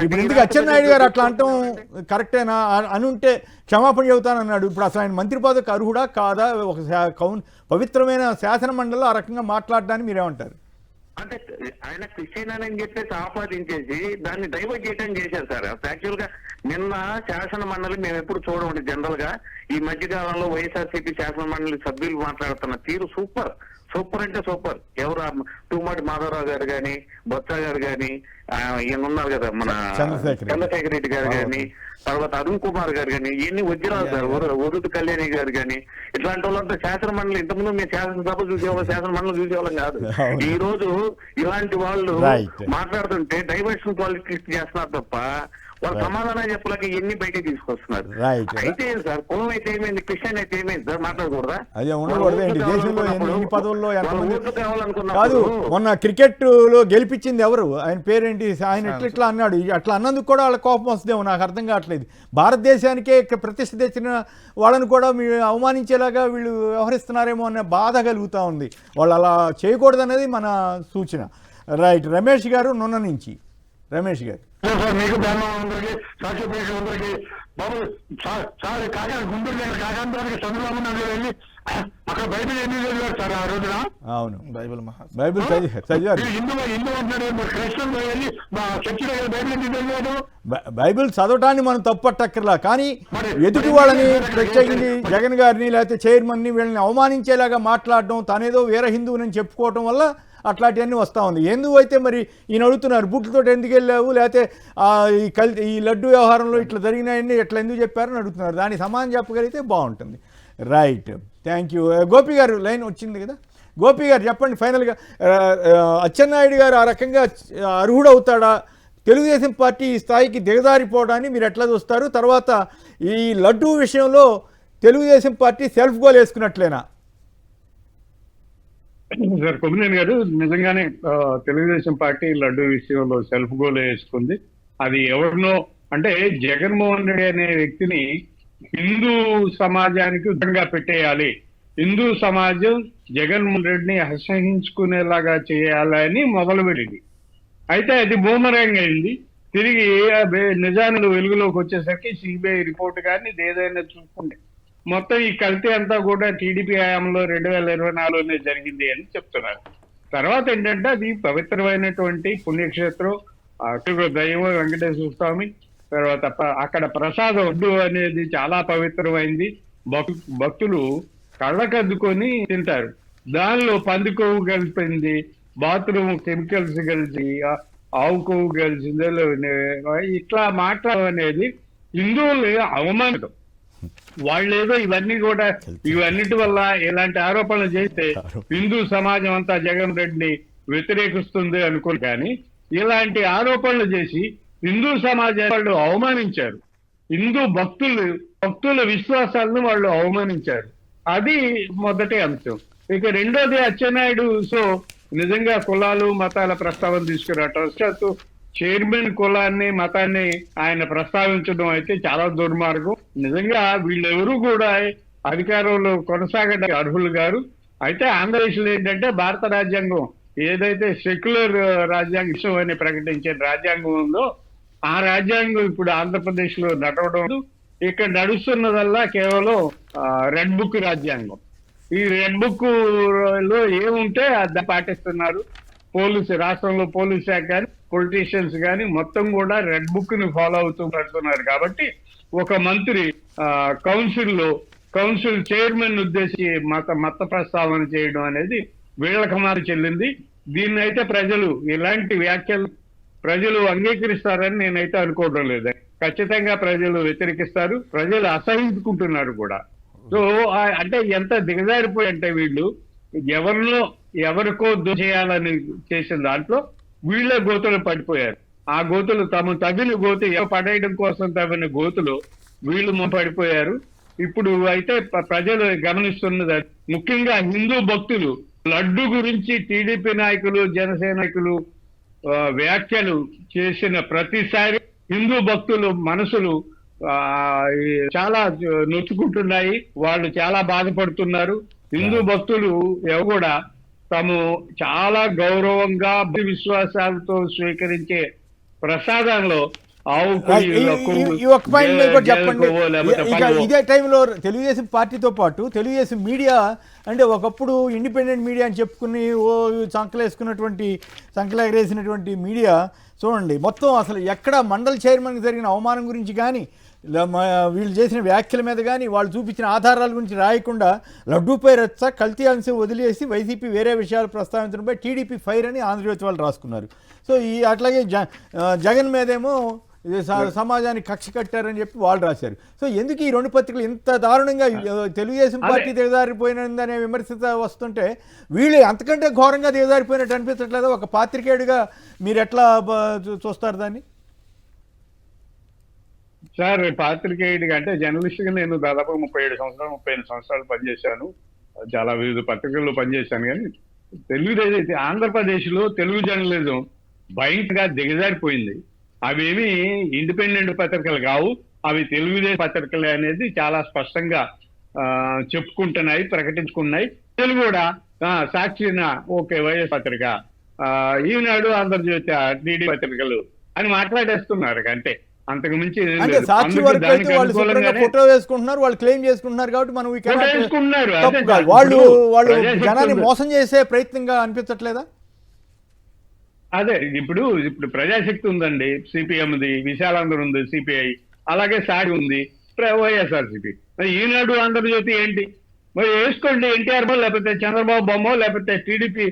ఇప్పుడు ఎందుకు అచ్చెన్నాయుడు గారు అట్లా అంటాం కరెక్టేనా అని ఉంటే క్షమాపణ చెబుతానన్నాడు. ఇప్పుడు అసలు ఆయన మంత్రి పదవికి అర్హుడా కాదా? ఒక పవిత్రమైన శాసన మండలిలో ఆ రకంగా మాట్లాడడానికి మీరేమంటారు? అంటే ఆయన క్రిస్టియన్ అని చెప్పేసి ఆపాదించేసి దాన్ని డైవర్ట్ చేయడం చేశారు సార్. యాక్చువల్ గా నిన్న శాసన మండలి మేము ఎప్పుడు చూడమండి జనరల్ గా. ఈ మధ్య కాలంలో వైఎస్ఆర్సీపీ శాసన మండలి సభ్యులు మాట్లాడుతున్న తీరు సూపర్ అంటే సూపర్. ఎవరు టూమాటి మాధవరావు గారు గాని, బొత్స గారు గాని, ఈయన ఉన్నారు కదా మన చంద్రశేఖర్ రెడ్డి గారు గాని, తర్వాత అరుణ్ కుమార్ గారు గాని, ఇవన్నీ వజ్రాలు సార్. వరుదు కళ్యాణి గారు గాని, ఇట్లాంటి వాళ్ళంతా శాసన మండలి. ఇంతకుముందు మేము శాసనసభ చూసేవాళ్ళం, శాసన మండలి చూసేవాళ్ళం కాదు. ఈ రోజు ఇలాంటి వాళ్ళు మాట్లాడుతుంటే డైవర్షన్ పాలిటిక్స్ చేస్తున్నారు తప్ప వాళ్ళు సమాధానం చెప్పలేక ఎన్ని బయటకు తీసుకొస్తున్నారు. అయితే సార్, కులం అయితే ఏమైంది, క్రిస్టియన్ అయితే ఏమైంది సార్? మాట్లాడకూడదా? అదే ఉండకూడదండి. దేశంలో ఎన్ని పదవుల్లో కాదు. మొన్న క్రికెట్ లో గెలిపించింది ఎవరు? ఆయన పేరేంటి? ఆయన ఇట్లా అన్నాడు. అట్లా అన్నందుకు కూడా వాళ్ళ కోపం వస్తుందేమో, నాకు అర్థం కావట్లేదు. భారతదేశానికే ప్రతిష్ట తెచ్చిన వాళ్ళని కూడా మీరు అవమానించేలాగా వీళ్ళు వ్యవహరిస్తున్నారేమో అనే బాధ కలుగుతూ ఉంది. వాళ్ళు అలా చేయకూడదు అనేది మన సూచన. రైట్, రమేష్ గారు నున్న నుంచి. రమేష్ గారు మీకు అందరికీ సాక్షి ప్రేక్షకులందరికీ బాబు సార్ గుంటూరు దగ్గర కాకాంతానికి చంద్రబాబు నాయుడు వెళ్ళి అక్కడ బైబిల్ ఎందుకు చదివారు సార్ ఆ రోజున? అవును, బైబిల్ చదివారు. హిందూ అంటున్నాడు, క్రైస్తవులు వెళ్ళి చర్చి దగ్గర బైబిల్ ఎందుకు చదివారు? బైబిల్ చదవటాన్ని మనం తప్పట్టక్కర్లా, కానీ ఎదుటి వాళ్ళని ప్రత్యేకించి జగన్ గారిని లేకపోతే చైర్మన్ని వీళ్ళని అవమానించేలాగా మాట్లాడడం, తనేదో వీర హిందువుని చెప్పుకోవటం వల్ల అట్లాంటివన్నీ వస్తూ ఉంది. ఎందుకు అయితే మరి ఈయన అడుగుతున్నారు, బుట్లతో ఎందుకు వెళ్ళావు, లేకపోతే ఈ లడ్డు వ్యవహారంలో ఇట్లా జరిగినాయని ఎట్లా ఎందుకు చెప్పారని అడుగుతున్నారు. దానికి సమాధానం చెప్పగలిగితే బాగుంటుంది. Right, thank you. గోపి గారు లైన్ వచ్చింది కదా, గోపి గారు చెప్పండి ఫైనల్గా. అచ్చెన్నాయుడు గారు ఆ రకంగా అర్హుడవుతాడా? తెలుగుదేశం పార్టీ ఈ స్థాయికి దిగజారిపోవడాన్ని మీరు ఎట్లా చూస్తారు? తర్వాత ఈ లడ్డూ విషయంలో తెలుగుదేశం పార్టీ సెల్ఫ్ గోల్ వేసుకున్నట్లేనా? సార్ కొమ్మినేని గారు నిజంగానే తెలుగుదేశం పార్టీ లడ్డు విషయంలో సెల్ఫ్ గోల్ వేసుకుంది. అది ఎవరినో అంటే జగన్మోహన్ రెడ్డి అనే వ్యక్తిని హిందూ సమాజానికి ఉద్దంగా పెట్టేయాలి, హిందూ సమాజం జగన్మోహన్ రెడ్డిని అసహించుకునేలాగా చేయాలని మొదలుపెట్టింది. అయితే అది బూమరాంగ్ అయింది. తిరిగి నిజాలు వెలుగులోకి వచ్చేసరికి సిబిఐ రిపోర్ట్ కానీ ఇది ఏదైనా చూసుకుంటే మొత్తం ఈ కల్తీ అంతా కూడా టీడీపీ హయాంలో 2024లోనే జరిగింది అని చెప్తున్నారు. తర్వాత ఏంటంటే అది పవిత్రమైనటువంటి పుణ్యక్షేత్రం, అక్కడ దైవం వెంకటేశ్వర స్వామి, తర్వాత అక్కడ ప్రసాదం వడ్డు అనేది చాలా పవిత్రమైంది. భక్తులు కళ్ళకద్దుకొని తింటారు. దానిలో పంది కొవ్వు కలిపింది, బాత్రూమ్ కెమికల్స్ కలిసి, ఆవు కొవ్వు కలిసింది, ఇట్లా మాట్లాడడం అనేది హిందువులు అవమానం. వాళ్ళేదో ఇవన్నీ కూడా ఇవన్నిటి వల్ల ఇలాంటి ఆరోపణలు చేస్తే హిందూ సమాజం అంతా జగన్ రెడ్డిని వ్యతిరేకిస్తుంది అనుకోరు. కానీ ఇలాంటి ఆరోపణలు చేసి హిందూ సమాజం వాళ్ళు అవమానించారు. హిందూ భక్తుల విశ్వాసాలను వాళ్ళు అవమానించారు. అది మొదటి అంశం. ఇక రెండోది అచ్చెన్నాయుడు సో నిజంగా కులాలు మతాల ప్రస్తావన తీసుకురావటం, చైర్మన్ కులాన్ని మతాన్ని ఆయన ప్రస్తావించడం అయితే చాలా దుర్మార్గం. నిజంగా వీళ్ళెవరూ కూడా అధికారంలో కొనసాగడానికి అర్హులు గారు. అయితే ఆంధ్రప్రదేశ్లో ఏంటంటే భారత రాజ్యాంగం ఏదైతే సెక్యులర్ రాజ్యాంగం అని ప్రకటించే రాజ్యాంగం ఉందో ఆ రాజ్యాంగం ఇప్పుడు ఆంధ్రప్రదేశ్ లో నడవడం. ఇక్కడ నడుస్తున్నదల్లా కేవలం రెడ్ బుక్ రాజ్యాంగం. ఈ రెడ్ బుక్ లో ఏముంటే అది పాటిస్తున్నారు. రాష్ట్రంలో పోలీస్ శాఖ కానీ పొలిటీషియన్స్ కానీ మొత్తం కూడా రెడ్ బుక్ ని ఫాలో అవుతూ పడుతున్నారు. కాబట్టి ఒక మంత్రి కౌన్సిల్ చైర్మన్ ఉద్దేశించి మత ప్రస్తావన చేయడం అనేది వీళ్ళకి మారి చెల్లింది. దీన్ని అయితే ప్రజలు ఇలాంటి వ్యాఖ్యలు ప్రజలు అంగీకరిస్తారని నేనైతే అనుకోవడం లేదు. ఖచ్చితంగా ప్రజలు వ్యతిరేకిస్తారు, ప్రజలు అసహించుకుంటున్నారు కూడా. సో అంటే ఎంత దిగజారిపోయి అంటే వీళ్ళు ఎవరికో చేయాలని చేసిన దాంట్లో వీళ్ళే గోతులు పడిపోయారు. ఆ గోతులు తవ్విన గోతు పడేయడం కోసం తవ్విన గోతులు వీళ్ళు పడిపోయారు. ఇప్పుడు అయితే ప్రజలు గమనిస్తున్నది ముఖ్యంగా హిందూ భక్తులు లడ్డు గురించి టీడీపీ నాయకులు జనసేన నాయకులు వ్యాఖ్యలు చేసిన ప్రతిసారి హిందూ భక్తులు మనసులు చాలా నొచ్చుకుంటున్నాయి, వాళ్ళు చాలా బాధపడుతున్నారు. హిందూ భక్తులు కూడా తాము చాలా గౌరవంగా విశ్వాసాలతో స్వీకరించే ప్రసాదంలో ఇదే టైంలో తెలుగుదేశం పార్టీతో పాటు తెలుగుదేశం మీడియా అంటే ఒకప్పుడు ఇండిపెండెంట్ మీడియా అని చెప్పుకుని సంకలేసినటువంటి మీడియా చూడండి మొత్తం అసలు ఎక్కడ మండల చైర్మన్కి జరిగిన అవమానం గురించి కానీ వీళ్ళు చేసిన వ్యాఖ్యల మీద కానీ వాళ్ళు చూపించిన ఆధారాల గురించి రాయకుండా లడ్డూపై రచ్చ కల్తీ అంశం వదిలేసి వైసీపీ వేరే విషయాలు ప్రస్తావించడంపై టీడీపీ ఫైర్ అని ఆంధ్రజ్యోతి వాళ్ళు రాసుకున్నారు. సో అట్లాగే జగన్ మీదేమో సమాజానికి కక్ష కట్టారని చెప్పి వాళ్ళు రాశారు. సో ఎందుకు ఈ రెండు పత్రికలు ఇంత దారుణంగా తెలుగుదేశం పార్టీ దిగజారిపోయినదనే విమర్శ వస్తుంటే వీళ్ళు అంతకంటే ఘోరంగా దిగజారిపోయినట్టు అనిపించట్లేదా? ఒక పాత్రికేయుడిగా మీరు ఎట్లా చూస్తారు దాన్ని? సార్ పాత్రికేయుడిగా అంటే జర్నలిస్ట్గా నేను దాదాపు 37 సంవత్సరాలు పనిచేశాను, చాలా వివిధ పత్రికల్లో పనిచేశాను. కానీ తెలుగుదేశం ఆంధ్రప్రదేశ్లో తెలుగు జర్నలిజం భయంకరంగా దిగజారిపోయింది. అవేమి ఇండిపెండెంట్ పత్రికలు కావు, అవి తెలుగుదేశం పత్రికలే అనేది చాలా స్పష్టంగా చెప్పుకుంటున్నాయి, ప్రకటించుకున్నాయి. తెలుగు కూడా సాక్షిన ఓకే వైఎస్ పత్రిక, ఈనాడు ఆంధ్రజ్యోతి టీడీ పత్రికలు అని మాట్లాడేస్తున్నారు. అంటే అంతకు మించి సాక్షి వరకు అయితే వాళ్ళు ఫోటో వేసుకుంటున్నారు, వాళ్ళు క్లెయిమ్ చేసుకుంటున్నారు. కాబట్టి మనం వాళ్ళు జనాన్ని మోసం చేసే ప్రయత్నంగా అనిపించట్లేదా? అదే ఇప్పుడు ప్రజాశక్తి ఉందండి, సిపిఎంది, విశాలాంధ్ర ఉంది, సిపిఐ, అలాగే సాడి ఉంది, వైఎస్ఆర్సీపీ. ఈనాడు ఆంధ్రజ్యోతి ఏంటి మరి వేసుకోండి, ఎన్టీఆర్ బొమ్మ లేకపోతే చంద్రబాబు బొమ్మ లేకపోతే టీడీపీ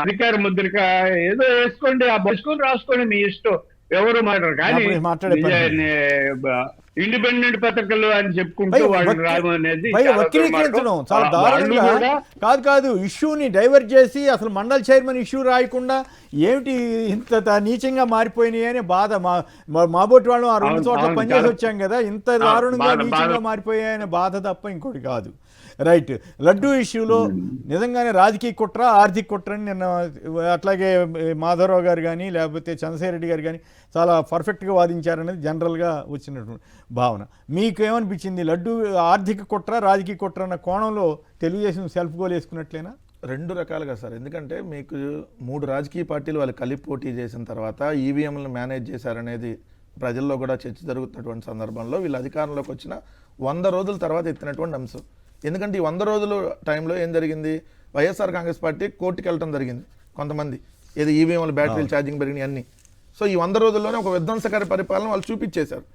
అధికార ముద్రిక ఏదో వేసుకోండి, ఆ బస్సుకొని రాసుకోండి, మీ ఇష్టం, ఎవరు మాట్లాడరు. కానీ ఇండిపెండెంట్ పత్రికలు అని చెప్పుకుంటూ వాళ్ళని రాయడం అనేది చాలా వక్రీకరించడం దుర్మార్గం. చాలా వాళ్ళు దారుణంగా కూడా కాదు ఇష్యూని డైవర్ట్ చేసి అసలు మండల్ చైర్మన్ ఇష్యూ రాయకుండా ఏమిటి ఇంత నీచంగా మారిపోయినాయి అని బాధ మాబోటి వాళ్ళు ఆ రెండు అవును, చోట్ల అవును, పనిచేసి చాలా- వచ్చాం కదా ఇంత దారుణంగా బాధ- నీచంగా బాధ. మారిపోయాయనే బాధ తప్ప ఇంకోటి కాదు. రైట్, లడ్డూ ఇష్యూలో నిజంగానే రాజకీయ కుట్ర ఆర్థిక కుట్ర అని నిన్న అట్లాగే మాధవరావు గారు కానీ లేకపోతే చంద్రశేఖర్ రెడ్డి గారు కానీ చాలా పర్ఫెక్ట్గా వాదించారనేది జనరల్గా వచ్చినటువంటి భావన. మీకు ఏమనిపించింది? లడ్డూ ఆర్థిక కుట్ర రాజకీయ కుట్ర అన్న కోణంలో తెలుగుదేశం సెల్ఫ్ గోల్ వేసుకున్నట్లేనా? రెండు రకాలుగా సార్. ఎందుకంటే మీకు 3 రాజకీయ పార్టీలు వాళ్ళు కలిపి పోటీ చేసిన తర్వాత ఈవీఎంలను మేనేజ్ చేశారనేది ప్రజల్లో కూడా చర్చ జరుగుతున్నటువంటి సందర్భంలో వీళ్ళు అధికారంలోకి వచ్చిన 100 రోజుల తర్వాత ఎత్తినటువంటి అంశం. ఎందుకంటే ఈ 100 రోజుల టైంలో ఏం జరిగింది, వైఎస్ఆర్ కాంగ్రెస్ పార్టీ కోర్టుకి వెళ్ళడం జరిగింది కొంతమంది, ఏదో ఈవీఎంలు బ్యాటరీలు ఛార్జింగ్ పెరిగినాయి అన్నీ. సో ఈ 100 రోజుల్లోనే ఒక విధ్వంసకర పరిపాలన వాళ్ళు చూపించేశారు.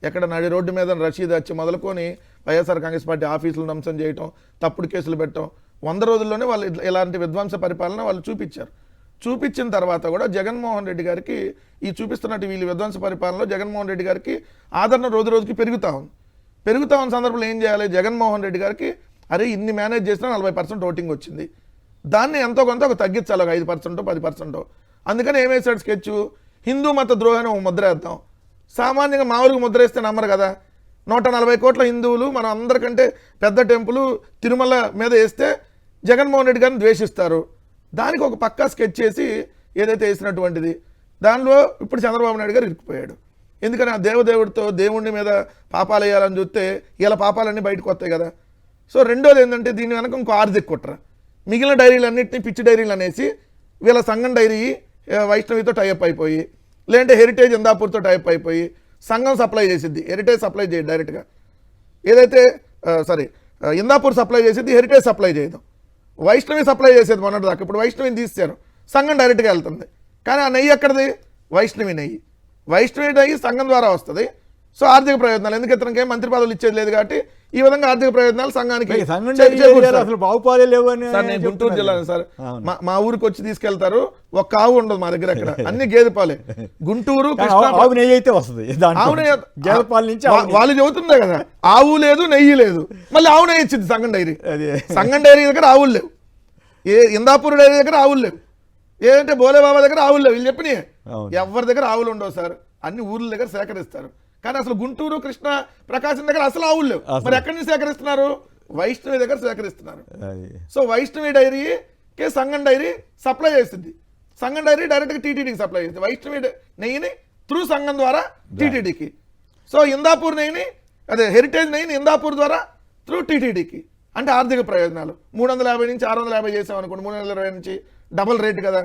ఎక్కడ నడి రోడ్డు మీద రషీద్ వచ్చి మొదలుకొని వైఎస్ఆర్ కాంగ్రెస్ పార్టీ ఆఫీసులు ధ్వంసం చేయటం, తప్పుడు కేసులు పెట్టడం, 100 రోజుల్లోనే వాళ్ళు ఇలాంటి విధ్వంస పరిపాలన వాళ్ళు చూపించారు. చూపించిన తర్వాత కూడా జగన్మోహన్ రెడ్డి గారికి ఈ చూపిస్తున్నట్టు వీళ్ళు విధ్వంస పరిపాలనలో జగన్మోహన్ రెడ్డి గారికి ఆదరణ రోజు రోజుకి పెరుగుతూ ఉన్న సందర్భంలో ఏం చేయాలి, జగన్మోహన్ రెడ్డి గారికి అరే ఇన్ని మేనేజ్ చేసినా 40% ఓటింగ్ వచ్చింది, దాన్ని ఎంతో కొంత ఒక తగ్గించాలి, ఒక 5% 10%. అందుకని ఏమేసాడు స్కెచ్, హిందూ మత ద్రోహాన్ని ఒక ముద్ర వేద్దాం. సామాన్యంగా మామూలుగా ముద్ర వేస్తే నమ్మరు కదా, 140 కోట్ల హిందువులు మనం అందరికంటే పెద్ద టెంపుల్ తిరుమల మీద వేస్తే జగన్మోహన్ రెడ్డి గారిని ద్వేషిస్తారు. దానికి ఒక పక్కా స్కెచ్ చేసి ఏదైతే వేసినటువంటిది దానిలో ఇప్పుడు చంద్రబాబు నాయుడు గారు ఇరుక్కుపోయాడు. ఎందుకని ఆ దేవదేవుడితో దేవుడి మీద పాపాలు వేయాలని చూస్తే ఇలా పాపాలన్నీ బయటకు వస్తాయి కదా. సో రెండోది ఏంటంటే దీని వెనక ఇంకో ఆర్థిక కుట్ర, మిగిలిన డైరీలన్నింటినీ పిచ్చి డైరీలు అనేసి వీళ్ళ సంఘం డైరీ వైష్ణవితో టైఅప్ అయిపోయి, లేదంటే హెరిటేజ్ ఇందాపూర్తో టైఅప్ అయిపోయి సంఘం సప్లై చేసిద్ది, హెరిటేజ్ సప్లై చేయదు డైరెక్ట్గా. ఏదైతే ఇందాపూర్ సప్లై చేసిద్ది, హెరిటేజ్ సప్లై చేయదు. వైష్ణవి సప్లై చేసేది మొన్నటి దాకా, ఇప్పుడు వైష్ణవిని తీశారు, సంఘం డైరెక్ట్గా వెళ్తుంది. కానీ ఆ నెయ్యి ఎక్కడిది, వైష్ణవి నెయ్యి. వైష్ణవి నెయ్యి సంఘం ద్వారా వస్తుంది. సో ఆర్థిక ప్రయోజనాలు, ఎందుకు ఇతనికి మంత్రి పదవులు ఇచ్చేది లేదు కాబట్టి ఈ విధంగా ఆర్థిక ప్రయోజనాలు సంఘానికి అసలు బాగుపాలే లేవు అని సార్. నేను గుంటూరు జిల్లా సార్, మా ఊరికి వచ్చి తీసుకెళ్తారు, ఒక్క ఆవు ఉండదు మా దగ్గర, అక్కడ అన్ని గేదె పాలే. గుంటూరు ఆవు నెయ్యి అయితే వస్తుంది, ఆవు నెయ్యి గేదె పాల నుంచి వాళ్ళు చెబుతుందే కదా, ఆవు లేదు నెయ్యి లేదు, మళ్ళీ ఆవు నెయ్యి ఇచ్చింది సంఘం డైరీ. సంఘం డైరీ దగ్గర ఆవులు లేవు, ఇందాపూర్ డైరీ దగ్గర ఆవులు లేవు, ఏదంటే బోలేబాబా దగ్గర ఆవులు లేవు. వీళ్ళు చెప్పినాయి ఎవరి దగ్గర ఆవులు ఉండవు సార్, అన్ని ఊర్ల దగ్గర సేకరిస్తారు. కానీ అసలు గుంటూరు కృష్ణ ప్రకాశం దగ్గర అసలు ఆవులు లేవు. మరి ఎక్కడి నుంచి సేకరిస్తున్నారు, వైష్ణవి దగ్గర సేకరిస్తున్నారు. సో వైష్ణవి డైరీకి సంఘం డైరీ సప్లై చేస్తుంది, సంఘం డైరీ డైరెక్ట్గా టీటీడీకి సప్లై చేస్తుంది, వైష్ణవి నెయ్యిని త్రూ సంఘం ద్వారా టీటీడీకి. సో ఇందాపూర్ నెయ్యిని హెరిటేజ్ నెయ్యిని ఇందాపూర్ ద్వారా త్రూ టీటీడీకి. అంటే ఆర్థిక ప్రయోజనాలు 350 నుంచి 650 చేసాం అనుకోండి, 320 నుంచి డబుల్ రేట్ కదా.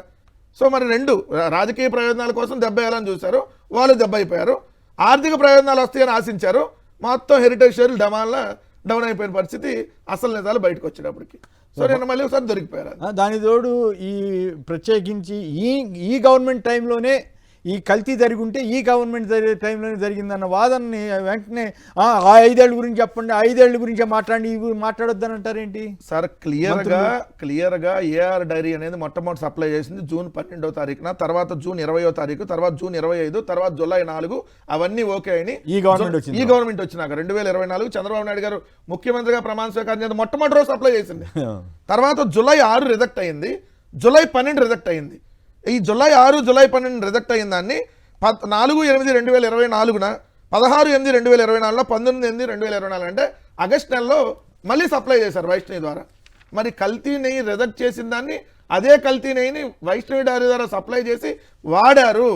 సో మరి రెండు రాజకీయ ప్రయోజనాల కోసం దెబ్బ వేయాలని చూశారు, వాళ్ళు దెబ్బ అయిపోయారు. ఆర్థిక ప్రయోజనాలు వస్తాయని ఆశించారు, మొత్తం హెరిటేజ్ షేర్లు డౌన్ అయిపోయిన పరిస్థితి, అసలు నిజాలు బయటకు వచ్చేటప్పటికి. సో నేను మళ్ళీ ఒకసారి దొరికిపోయారు. దాని తోడు ఈ ప్రత్యేకించి ఈ గవర్నమెంట్ టైంలోనే ఈ కల్తీ జరిగి ఉంటే ఈ గవర్నమెంట్ టైంలోనే జరిగిందన్న వాదనని వెంటనే ఆ 5 ఏళ్ళ గురించి చెప్పండి, 5 ఏళ్ళ గురించే మాట్లాడి ఇవి మాట్లాడొద్దని అంటారేంటి సార్? క్లియర్గా ఏఆర్ డైరీ అనేది మొట్టమొదటి సప్లై చేసింది జూన్ 12వ తారీఖున, తర్వాత జూన్ 20వ తారీఖు, తర్వాత జూన్ 25, తర్వాత జూలై 4, అవన్నీ ఓకే అయినాయి. ఈ గవర్నమెంట్ వచ్చినాక 2024 చంద్రబాబు నాయుడు గారు ముఖ్యమంత్రిగా ప్రమాణ స్వీకారం చేసి మొట్టమొదటి రోజు సప్లై చేసింది. తర్వాత జూలై 6 రిజెక్ట్ అయింది, జూలై 12 రిజెక్ట్ అయింది. ఈ జూలై 6 జూలై 12 రిజెక్ట్ అయిన దాన్ని 4/8/2024న 16/8/2024లో 19/8/2024 అంటే ఆగస్ట్ నెలలో మళ్ళీ సప్లై చేశారు వైష్ణవి ద్వారా. మరి కల్తీ నెయ్యి రిజెక్ట్ చేసిన దాన్ని అదే కల్తీ నెయ్యిని వైష్ణవి డైరీ ద్వారా సప్లై చేసి వాడారు.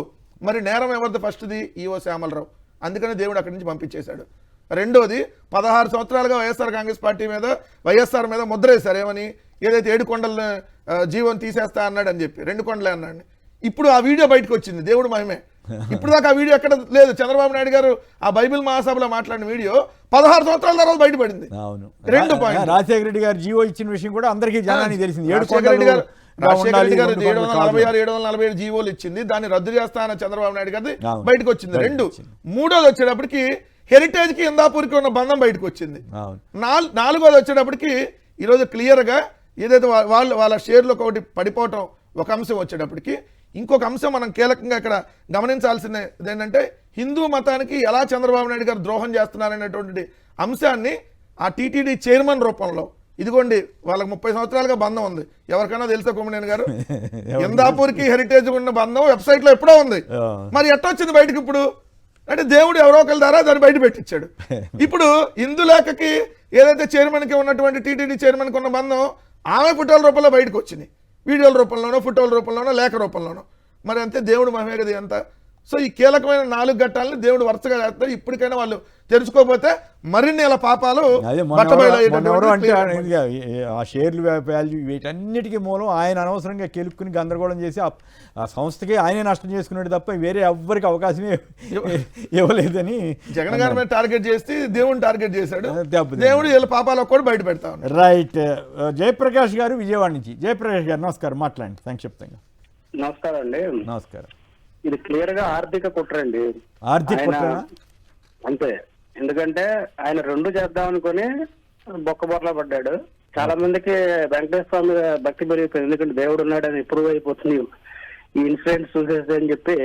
మరి నేరం ఎవరిది? ఫస్ట్ది ఈఓ శ్యామలరావు, అందుకని దేవుడు అక్కడి నుంచి పంపించేశాడు. రెండోది 16 సంవత్సరాలుగా వైఎస్ఆర్ కాంగ్రెస్ పార్టీ మీద వైఎస్ఆర్ మీద ముద్ర వేశారు, ఏమని, ఏదైతే 7 కొండల జీవం తీసేస్తా అన్నాడు అని చెప్పి 2 కొండలే అన్నాడు. ఇప్పుడు ఆ వీడియో బయటకు వచ్చింది, దేవుడు మహిమే. ఇప్పుడు దాకా ఆ వీడియో ఎక్కడ లేదు. చంద్రబాబు నాయుడు గారు ఆ బైబిల్ మహాసభలో మాట్లాడిన వీడియో 16 సంవత్సరాల తర్వాత బయటపడింది. 2 పాయింట్. రాజశేఖర రెడ్డి గారు జీవో ఇచ్చిన విషయం కూడా అందరికీ జనానికి తెలిసింది. రాజశేఖర రెడ్డి గారు 746, 747 జీవోలు ఇచ్చింది, దాన్ని రద్దు చేస్తా అన్న చంద్రబాబు నాయుడు గారి బయటకు వచ్చింది. 2. మూడోది వచ్చేటప్పటికి హెరిటేజ్ కి ఇందాపూర్కి ఉన్న బంధం బయటకు వచ్చింది. 4వది వచ్చేటప్పటికి ఈరోజు క్లియర్గా ఏదైతే వాళ్ళ షేర్లకు ఒకటి పడిపోవటం ఒక అంశం వచ్చేటప్పటికి ఇంకొక అంశం మనం కీలకంగా ఇక్కడ గమనించాల్సింది ఏంటంటే హిందూ మతానికి ఎలా చంద్రబాబు నాయుడు గారు ద్రోహం చేస్తున్నారనేటువంటి అంశాన్ని ఆ టీటీడీ చైర్మన్ రూపంలో, ఇదిగోండి వాళ్ళకి 30 సంవత్సరాలుగా బంధం ఉంది, ఎవరికైనా తెలుసా కొమ్మినేని గారు? ఇందాపూర్కి హెరిటేజ్ ఉన్న బంధం వెబ్సైట్లో ఎప్పుడో ఉంది, మరి ఎట్టొచ్చింది బయటకు ఇప్పుడు? అంటే దేవుడు ఎవరో ఒకరి ద్వారా దాన్ని బయట పెట్టించాడు. ఇప్పుడు ఇందులేఖకి ఏదైతే చైర్మన్కి ఉన్నటువంటి టీటీడీ చైర్మన్కి ఉన్న బంధం ఆమె ఫోటోల రూపంలో బయటకు వచ్చింది, వీడియోల రూపంలోనో ఫోటోల రూపంలోనో లేఖ రూపంలోనో. మరి అంతే దేవుడు మహిమే కదా అంతా. సో ఈ కీలకమైన 4 ఘట్టాలని దేవుడు వరుసగా చేస్తారు. ఇప్పటికైనా వాళ్ళు తెరుచుకోకపోతే మరిన్ని ఇలా పాపాలు అంటే ఆ షేర్లు వాల్యూ వీటన్నిటికీ మూలం ఆయన అనవసరంగా కెలుక్కుని గందరగోళం చేసి ఆ సంస్థకి ఆయనే నష్టం చేసుకున్నాడు తప్ప వేరే ఎవ్వరికి అవకాశమే ఇవ్వలేదని జగన్ గారి మీద టార్గెట్ చేసి దేవుడిని టార్గెట్ చేశాడు. దేవుడు వీళ్ళ పాపాలకు కూడా బయట పెడతా ఉన్నాడు. రైట్. జయప్రకాష్ గారు విజయవాడ నుంచి. జయప్రకాష్ గారు నమస్కారం, మాట్లాడండి సంక్షిప్తంగా. నమస్కారం అండి. నమస్కారం. ఇది క్లియర్ గా ఆర్థిక కుట్రండి. ఆర్థిక కుట్ర అంతే. ఎందుకంటే ఆయన 2 చేద్దాం అనుకుని బొక్కబొర్లా పడ్డాడు. చాలా మందికి వెంకటేశ్వర స్వామి భక్తి పెరిగిపోయింది, ఎందుకంటే దేవుడు ఉన్నాడని ఇంప్రూవ్ అయిపోతుంది ఈ ఇన్సిడెంట్స్ చూసేసి అని చెప్పి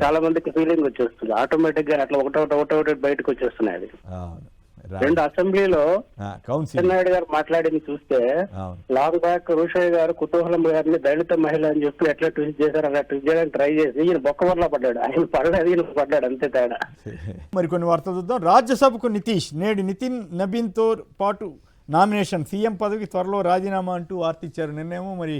చాలా మందికి ఫీలింగ్ వచ్చేస్తుంది. ఆటోమేటిక్ గా అట్లా ఒకటొకటి బయటకు వచ్చేస్తున్నాయి. అది 2 అసెంబ్లీలో నాయుడు గారు మాట్లాడింది చూస్తే లాంగ్ బ్యాక్ రూషయ్య గారు కుతూహలం గారిని దళిత మహిళ అని చెప్పి ఎట్లా ట్విస్ట్ చేశారు, అలా ట్విస్ట్ చేయడానికి ట్రై చేసి ఈయన బొక్కవర్లా పడ్డాడు. ఆయన పడలేదు, ఈయన పడ్డాడు, అంతే తేడా. మరి కొన్ని వార్తలు చూద్దాం. రాజ్యసభకు నితీష్ నేడు నితిన్ నబీన్తో పాటు నామినేషన్, సీఎం పదవికి త్వరలో రాజీనామా అంటూ వార్త ఇచ్చారు. నిన్నేమో మరి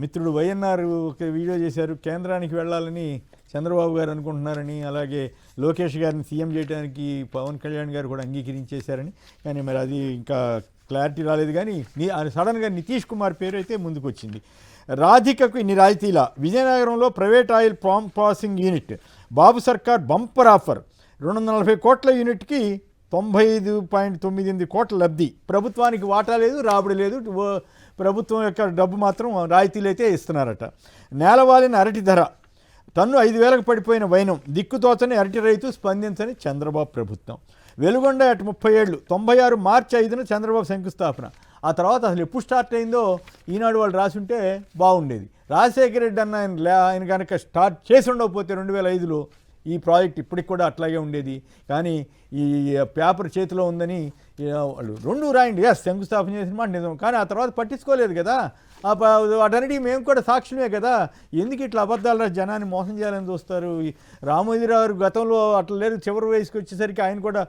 మిత్రుడు వైఎన్ఆర్ ఒక వీడియో చేశారు, కేంద్రానికి వెళ్ళాలని చంద్రబాబు గారు అనుకుంటున్నారని, అలాగే లోకేష్ గారిని సీఎం చేయడానికి పవన్ కళ్యాణ్ గారు కూడా అంగీకరించేశారని. కానీ మరి అది ఇంకా క్లారిటీ రాలేదు. కానీ సడన్గా నితీష్ కుమార్ పేరు అయితే ముందుకు వచ్చింది. రాధికకు ఇన్ని రాయితీల, విజయనగరంలో ప్రైవేట్ ఆయిల్ ప్రాసెసింగ్ యూనిట్, బాబు సర్కార్ బంపర్ ఆఫర్, 240 కోట్ల యూనిట్కి 95.98 కోట్ల లబ్ధి. ప్రభుత్వానికి వాటా లేదు, రాబడి లేదు, ప్రభుత్వం యొక్క డబ్బు మాత్రం రాయితీలు అయితే ఇస్తున్నారట. నేలవాలిన అరటి ధర, టన్ను 5,000కు పడిపోయిన వైనం, దిక్కుతోచని అరటి రైతు స్పందించని చంద్రబాబు ప్రభుత్వం. వెలుగొండ అటు 30 ఏళ్ళు, 96 మార్చి 5న చంద్రబాబు శంకుస్థాపన. ఆ తర్వాత అసలు ఎప్పుడు స్టార్ట్ అయిందో ఈనాడు వాళ్ళు రాసుంటే బాగుండేది. రాజశేఖర రెడ్డి అన్న ఆయన కనుక స్టార్ట్ చేసి ఉండకపోతే 2005లో ఈ ప్రాజెక్ట్ ఇప్పటికి కూడా అట్లాగే ఉండేది. కానీ ఈ పేపర్ చేతిలో ఉందని వాళ్ళు 2 రాయండి, శంకుస్థాపన చేసిన మాట నిజం, కానీ ఆ తర్వాత పట్టించుకోలేదు కదా. వాటన్నిటికీ మేము కూడా సాక్ష్యమే కదా. ఎందుకు ఇట్లా అబద్ధాలు రాసి జనాన్ని మోసం చేయాలని చూస్తారు? రామోజీరావు గారు గతంలో అట్లా లేదు, చివరి వయసుకి వచ్చేసరికి ఆయన కూడా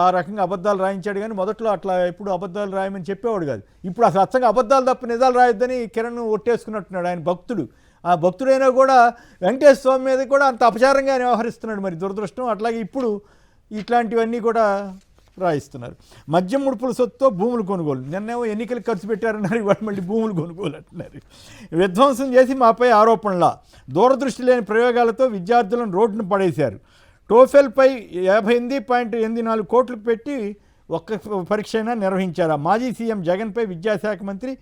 ఆ రకంగా అబద్ధాలు రాయించాడు. కానీ మొదట్లో అట్లా ఎప్పుడు అబద్ధాలు రాయమని చెప్పేవాడు కాదు. ఇప్పుడు అసలు అచ్చంగా అబద్ధాలు తప్ప నిజాలు రాయొద్దని కిరణ్ ఒట్టేసుకున్నట్టున్నాడు. ఆయన భక్తుడు, ఆ భక్తుడైనా కూడా వెంకటేశ్వర స్వామి మీద కూడా అంత అపచారంగా వ్యవహరిస్తున్నాడు. మరి దురదృష్టం. అట్లాగే ఇప్పుడు ఇట్లాంటివన్నీ కూడా రాయిస్తున్నారు. మద్యం ముడుపుల సొత్తుతో భూములు కొనుగోలు, నిన్నేమో ఎన్నికలు ఖర్చు పెట్టారన్నారు, ఇవాళ మళ్ళీ భూములు కొనుగోలు అంటున్నారు. విధ్వంసం చేసి మాపై ఆరోపణల, దూరదృష్టి లేని ప్రయోగాలతో విద్యార్థులను రోడ్డును పడేశారు. టోఫెల్పై 58.84 కోట్లు పెట్టి ఒక్క పరీక్ష అయినా నిర్వహించారా? మాజీ సీఎం జగన్పై విద్యాశాఖ మంత్రి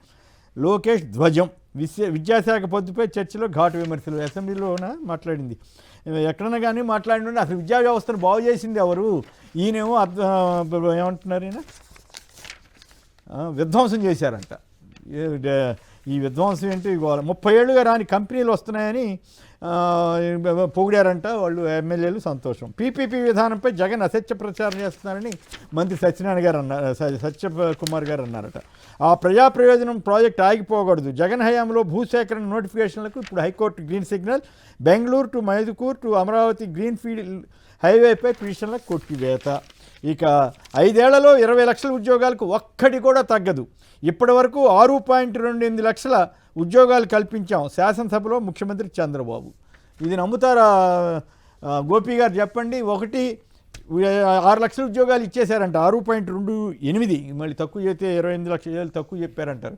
లోకేష్ ధ్వజం. విద్యాశాఖ పొద్దుపై చర్చలో ఘాటు విమర్శలు. అసెంబ్లీలోన మాట్లాడింది. ఎక్కడన్నా కానీ మాట్లాడి అసలు విద్యా వ్యవస్థను బాగు చేసింది ఎవరు? ఈయనేమో ఏమంటున్నారు, ఈయన విధ్వంసం చేశారంట. ఈ విధ్వంసం ఏంటి? 30 ఏళ్ళుగా రాని కంపెనీలు వస్తున్నాయని పొగిడారంట వాళ్ళు ఎమ్మెల్యేలు. సంతోషం. పీపీపీ విధానంపై జగన్ అసత్య ప్రచారం చేస్తున్నారని మంత్రి సత్యనారాయణ గారు అన్నారు, సత్యకుమార్ గారు అన్నారట. ఆ ప్రజా ప్రయోజనం ప్రాజెక్ట్ ఆగిపోకూడదు. జగన్ హయాంలో భూసేకరణ నోటిఫికేషన్లకు ఇప్పుడు high court green signal. Bengaluru to Mydukur to Amaravati green field హైవేపై పిటిషన్లకు కొట్టివేత. ఇక 5 ఏళ్లలో 20 లక్షల ఉద్యోగాలకు ఒక్కటి కూడా తగ్గదు. ఇప్పటి వరకు 6.28 లక్షల ఉద్యోగాలు కల్పించాం శాసనసభలో ముఖ్యమంత్రి చంద్రబాబు. ఇది నమ్ముతారా గోపి గారు? చెప్పండి. 6 లక్షల ఉద్యోగాలు ఇచ్చేశారంట, 6.28, మళ్ళీ తక్కువ చేస్తే 28 లక్షలు తక్కువ చెప్పారంటారు,